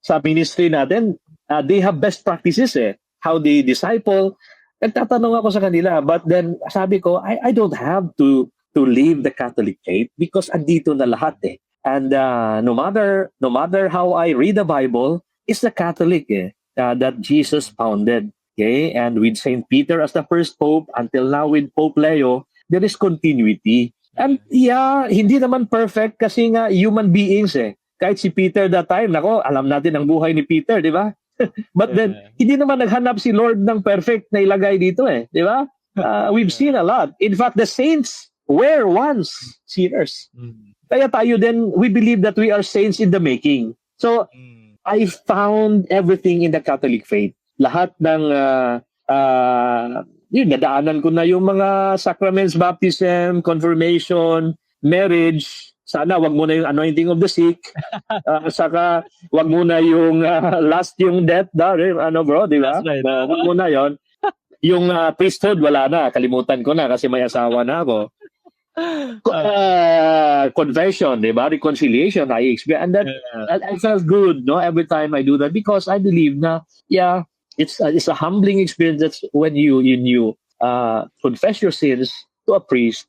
Speaker 3: sa ministry natin, they have best practices, how they disciple. Nagtatanong ako sa kanila, but then sabi ko, I don't have to leave the Catholic faith because andito na lahat, And no matter how I read the Bible, it's the Catholic, that Jesus founded, okay? And with Saint Peter as the first pope, until now with Pope Leo, there is continuity. And hindi naman perfect kasi nga human beings, Kahit si Peter that time, alam natin ang buhay ni Peter, di ba? But then, hindi naman naghanap si Lord ng perfect na ilagay dito, di ba? We've seen a lot. In fact, the saints were once sinners. Kaya tayo din, we believe that we are saints in the making. So, I found everything in the Catholic faith. Lahat ng nadaanan ko na yung mga sacraments, baptism, confirmation, marriage. Sana wag mo na yung anointing of the sick. Saka wag mo na yung last yung death, bro, di ba?
Speaker 2: Right.
Speaker 3: Wag mo na yon. Yung priesthood, wala na. Kalimutan ko na kasi may asawa na ako. Confession, di ba? Reconciliation, I experienced. And that I felt good, no? Every time I do that because I believe na, it's a humbling experience. That's when you confess your sins to a priest.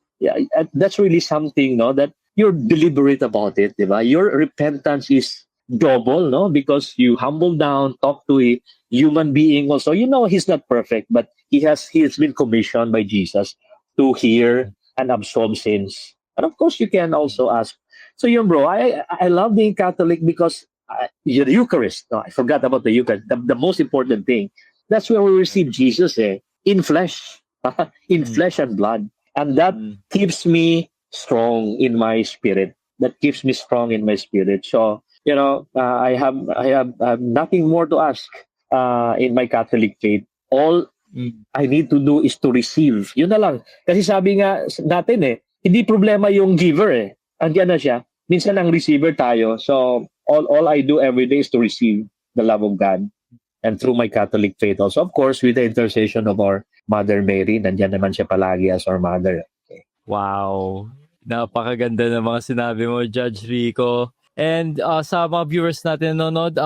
Speaker 3: That's really something, no, that you're deliberate about it, diba? Your repentance is double, no, because you humble down, talk to a human being also. He's not perfect, but he has been commissioned by Jesus to hear and absolve sins. And of course, you can also ask. So, bro, I love being Catholic because the Eucharist. No, I forgot about the Eucharist. The most important thing. That's where we receive Jesus, in flesh, in flesh and blood, and that keeps me strong in my spirit. That keeps me strong in my spirit. So, I have nothing more to ask in my Catholic faith. All I need to do is to receive. Yun na lang. Kasi sabi nga natin, hindi problema yung giver, Andiyan na siya. Minsan ang receiver tayo. So, all I do every day is to receive the love of God. And through my Catholic faith also, of course, with the intercession of our Mother Mary, nandiyan naman siya palagi as our mother. Okay.
Speaker 2: Wow. Napakaganda ng mga sinabi mo, Judge Rico. And sa mga viewers natin nanonood,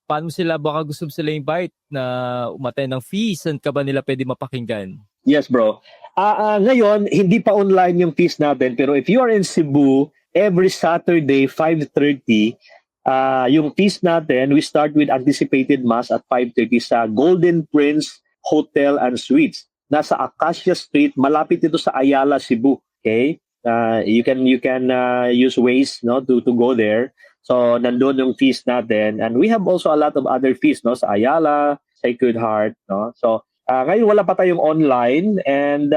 Speaker 2: paano sila, baka gusto sila invite na umattend ng feast, saan ka ba nila pwede mapakinggan?
Speaker 3: Yes, bro. Ngayon, hindi pa online yung feast natin, pero if you are in Cebu, every Saturday, 5:30, yung feast natin, we start with anticipated mass at 5:30 sa Golden Prince Hotel and Suites. Nasa Acacia Street, malapit ito sa Ayala, Cebu. Okay? You can use Waze, no, to go there. So nandoon yung feast natin, and we have also a lot of other feasts, no, sa Ayala, Sacred Heart, no. So ngayon wala pa tayong online, and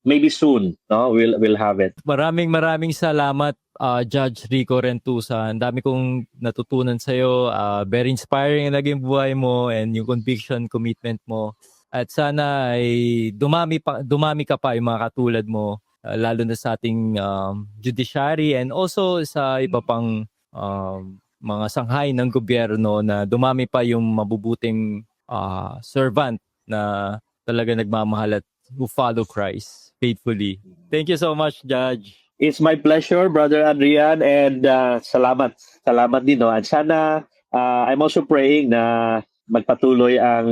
Speaker 3: maybe soon, no, we'll have it.
Speaker 2: Maraming salamat, Judge Rico Rentusa. Ang dami kong natutunan sa iyo. Very inspiring ang naging buhay mo and yung conviction, commitment mo. At sana ay dumami ka pa yung mga katulad mo. Lalo na sa ating judiciary and also sa iba pang mga sanghay ng gobyerno na dumami pa yung mabubuting servant na talaga nagmamahal at who follow Christ faithfully. Thank you so much, Judge.
Speaker 3: It's my pleasure, Brother Adrian, and salamat. Salamat din, no? At sana, I'm also praying na magpatuloy ang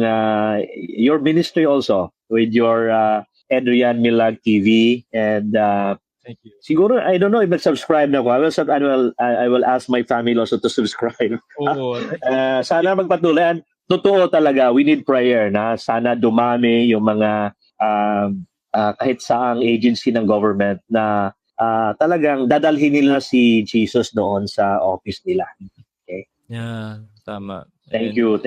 Speaker 3: your ministry also with your Adrian Milag TV. And
Speaker 2: Thank you.
Speaker 3: siguro, I don't know if mag-subscribe na ako. I will ask my family also to subscribe.
Speaker 2: Oo.
Speaker 3: Sana magpatuloy. Totoo talaga, we need prayer na sana dumami yung mga kahit saang agency ng government na talagang dadalhin nila si Jesus doon sa office nila.
Speaker 2: Yeah, tama.
Speaker 3: Thank you.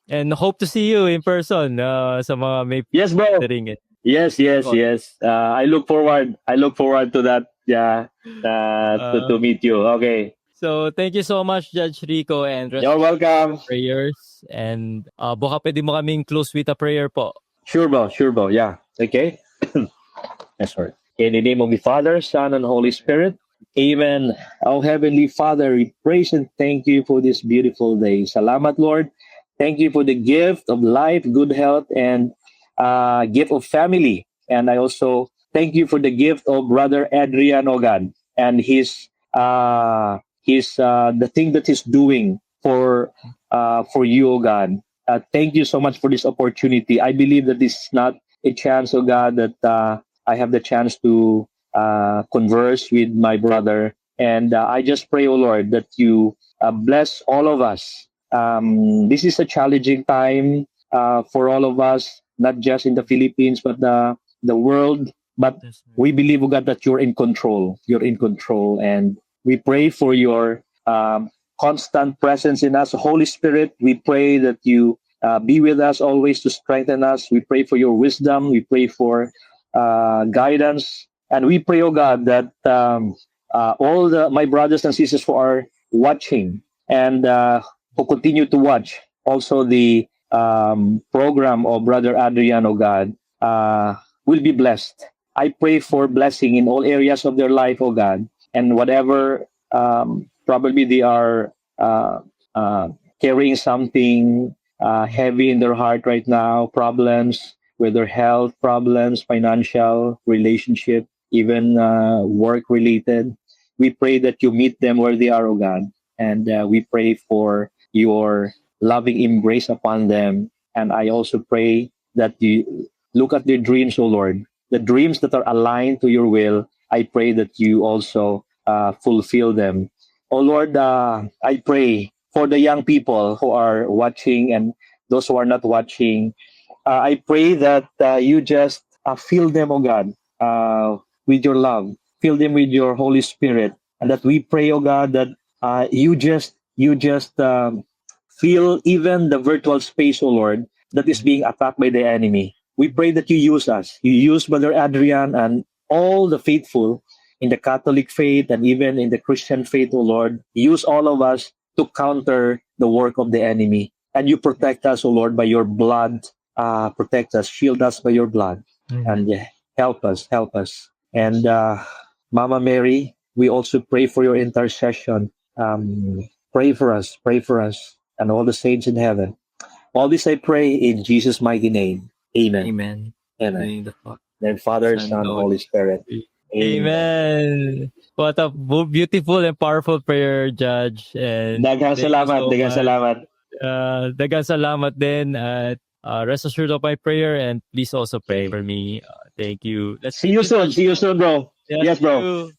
Speaker 2: And hope to see you in person sa mga may
Speaker 3: Yes, bro.
Speaker 2: ring it.
Speaker 3: Yes. I look forward to that. Yeah, to meet you. Okay.
Speaker 2: So, thank you so much, Judge Rico, and rest
Speaker 3: You're welcome.
Speaker 2: prayers. And baka pwede mo kaming close with a prayer po.
Speaker 3: Sure, bro. Yeah. Okay. Yes, sir. In the name of the Father, Son, and Holy Spirit. Amen. Our Heavenly Father, we praise and thank you for this beautiful day. Salamat, Lord. Thank you for the gift of life, good health, and gift of family. And I also thank you for the gift of Brother Adrian, oh God, and his the thing that he's doing for you, oh God. Thank you so much for this opportunity. I believe that this is not a chance, oh God, that I have the chance to converse with my brother. And I just pray, oh Lord, that you bless all of us. This is a challenging time for all of us, not just in the Philippines, but the world. But we believe, oh God, that you're in control. You're in control. And we pray for your constant presence in us. Holy Spirit, we pray that you be with us always to strengthen us. We pray for your wisdom. We pray for guidance. And we pray, oh God, that all my brothers and sisters who are watching and who continue to watch also the program of Brother Adrian, oh God, will be blessed. I pray for blessing in all areas of their life, oh God, and whatever probably they are carrying something heavy in their heart right now, problems with their health, problems, financial, relationship, even work-related. We pray that you meet them where they are, oh God, and we pray for your loving embrace upon them. And I also pray that you look at their dreams, oh Lord, the dreams that are aligned to your will. I pray that you also fulfill them. Oh Lord, I pray for the young people who are watching and those who are not watching. I pray that you just fill them, oh God, with your love. Fill them with your Holy Spirit. And that we pray, oh God, that you just fill even the virtual space, oh Lord, that is being attacked by the enemy. We pray that you use us. You use Brother Adrian and all the faithful in the Catholic faith and even in the Christian faith, oh Lord. Use all of us to counter the work of the enemy. And you protect us, oh Lord, by your blood. Protect us, shield us by your blood. And help us. And Mama Mary, we also pray for your intercession. Pray for us, and all the saints in heaven. All this I pray in Jesus' mighty name. Amen.
Speaker 2: Amen.
Speaker 3: Amen. Then Father, Son, Holy Spirit.
Speaker 2: Amen. What a beautiful and powerful prayer, Judge. And
Speaker 3: Daghang salamat.
Speaker 2: Daghang salamat din. At rest assured of my prayer, and please also pray for me. Thank you.
Speaker 3: See you soon, bro. Yes, bro.
Speaker 2: You.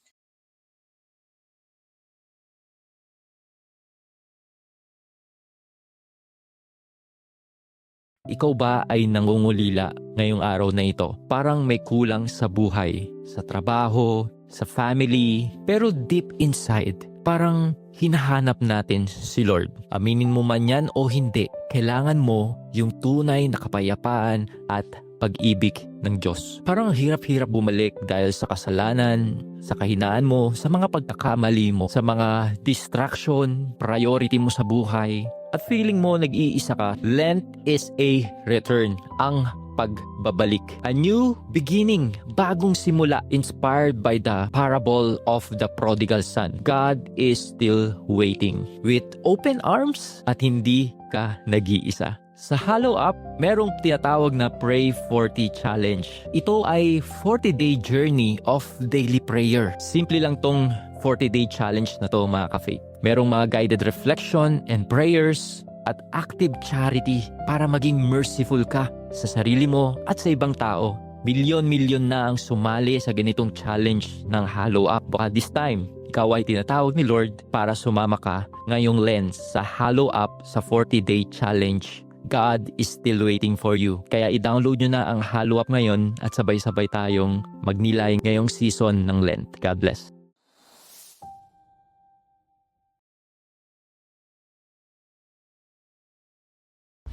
Speaker 2: Ikaw ba ay nangungulila ngayong araw na ito? Parang may kulang sa buhay, sa trabaho, sa family, pero deep inside, parang hinahanap natin si Lord. Aminin mo man yan o hindi, kailangan mo yung tunay na kapayapaan at pag-ibig ng Diyos. Parang hirap-hirap bumalik dahil sa kasalanan, sa kahinaan mo, sa mga pagkakamali mo, sa mga distraction, priority mo sa buhay, at feeling mo nag-iisa ka. Lent is a return. Ang pagbabalik. A new beginning, bagong simula, inspired by the parable of the prodigal son. God is still waiting with open arms at hindi ka nag-iisa. Sa Follow Up, merong tinatawag na Pray 40 Challenge. Ito ay 40-day journey of daily prayer. Simple lang tong 40-day challenge na to mga ka-faith. Merong mga guided reflection and prayers at active charity para maging merciful ka sa sarili mo at sa ibang tao. Milyon-milyon na ang sumali sa ganitong challenge ng Follow Up. Baka this time, ikaw ay tinatawag ni Lord para sumama ka ngayong lens sa Follow Up sa 40-day challenge. God is still waiting for you. Kaya i-download nyo na ang Follow Up ngayon at sabay-sabay tayong magnilay ngayong season ng Lent. God bless.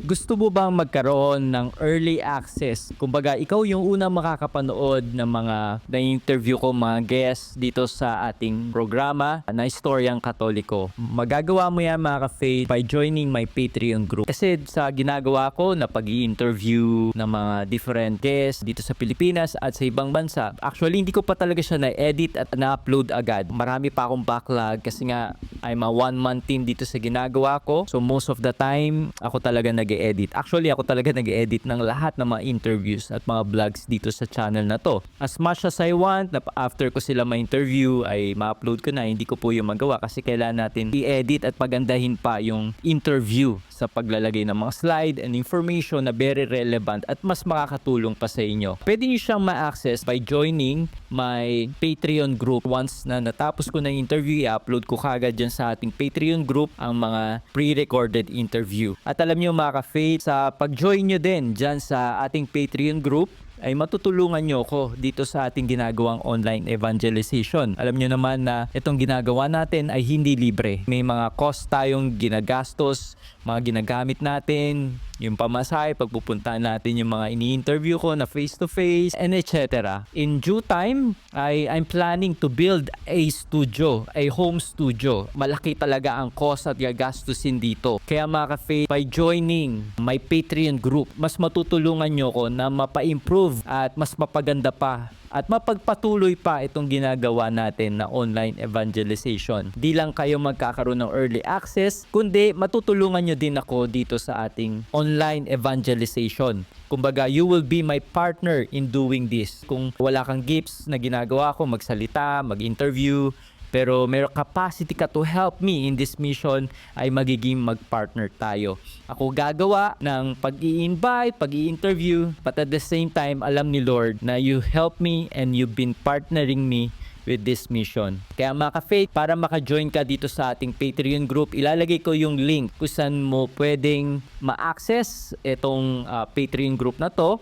Speaker 2: Gusto mo bang magkaroon ng early access? Kumbaga, ikaw yung unang makakapanood ng mga na-interview ko mga guests dito sa ating programa na Istoryang Katoliko. Magagawa mo yan mga ka-faith by joining my Patreon group. Kasi sa ginagawa ko na pag-i-interview ng mga different guests dito sa Pilipinas at sa ibang bansa, actually hindi ko pa talaga siya na-edit at na-upload agad. Marami pa akong backlog kasi nga I'm a one-man team dito sa ginagawa ko. So most of the time, ako talaga nag-e-edit. Actually, ako talaga nag-e-edit ng lahat ng mga interviews at mga vlogs dito sa channel na to. As much as I want, na after ko sila ma-interview, ay ma-upload ko na. Hindi ko po yung magawa kasi kailangan natin i-edit at pagandahin pa yung interview sa paglalagay ng mga slide and information na very relevant at mas makakatulong pa sa inyo. Pwede nyo siyang ma-access by joining my Patreon group. Once na natapos ko na yung interview, i-upload ko kagad dyan sa ating Patreon group ang mga pre-recorded interview. At alam nyo mga ka-faith, sa pag-join nyo din dyan sa ating Patreon group, ay matutulungan nyo ko dito sa ating ginagawang online evangelization. Alam nyo naman na itong ginagawa natin ay hindi libre. May mga cost tayong ginagastos, mga ginagamit natin, yung pamasahe, pagpupunta natin yung mga ini-interview ko na face-to-face, and etc. In due time, I'm planning to build a studio, a home studio. Malaki talaga ang cost at gagastusin dito. Kaya mga ka-faith, by joining my Patreon group, mas matutulungan nyo ko na mapa-improve at mas mapaganda pa at mapagpatuloy pa itong ginagawa natin na online evangelization. Di lang kayo magkakaroon ng early access, kundi matutulungan nyo din ako dito sa ating online evangelization. Kumbaga, you will be my partner in doing this. Kung wala kang gifts na ginagawa ko, magsalita, mag-interview, pero may capacity ka to help me in this mission, ay magiging mag-partner tayo. Ako gagawa ng pag-i-invite, pag-i-interview, but at the same time, alam ni Lord na you help me and you've been partnering me with this mission. Kaya mga ka-faith, para maka-join ka dito sa ating Patreon group, ilalagay ko yung link kung saan mo pwedeng ma-access itong Patreon group na to.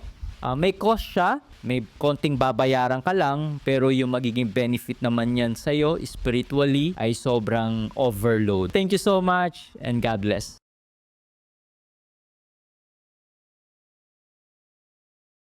Speaker 2: May cost siya, may konting babayaran ka lang, pero yung magiging benefit naman yan sa'yo spiritually ay sobrang overload. Thank you so much and God bless.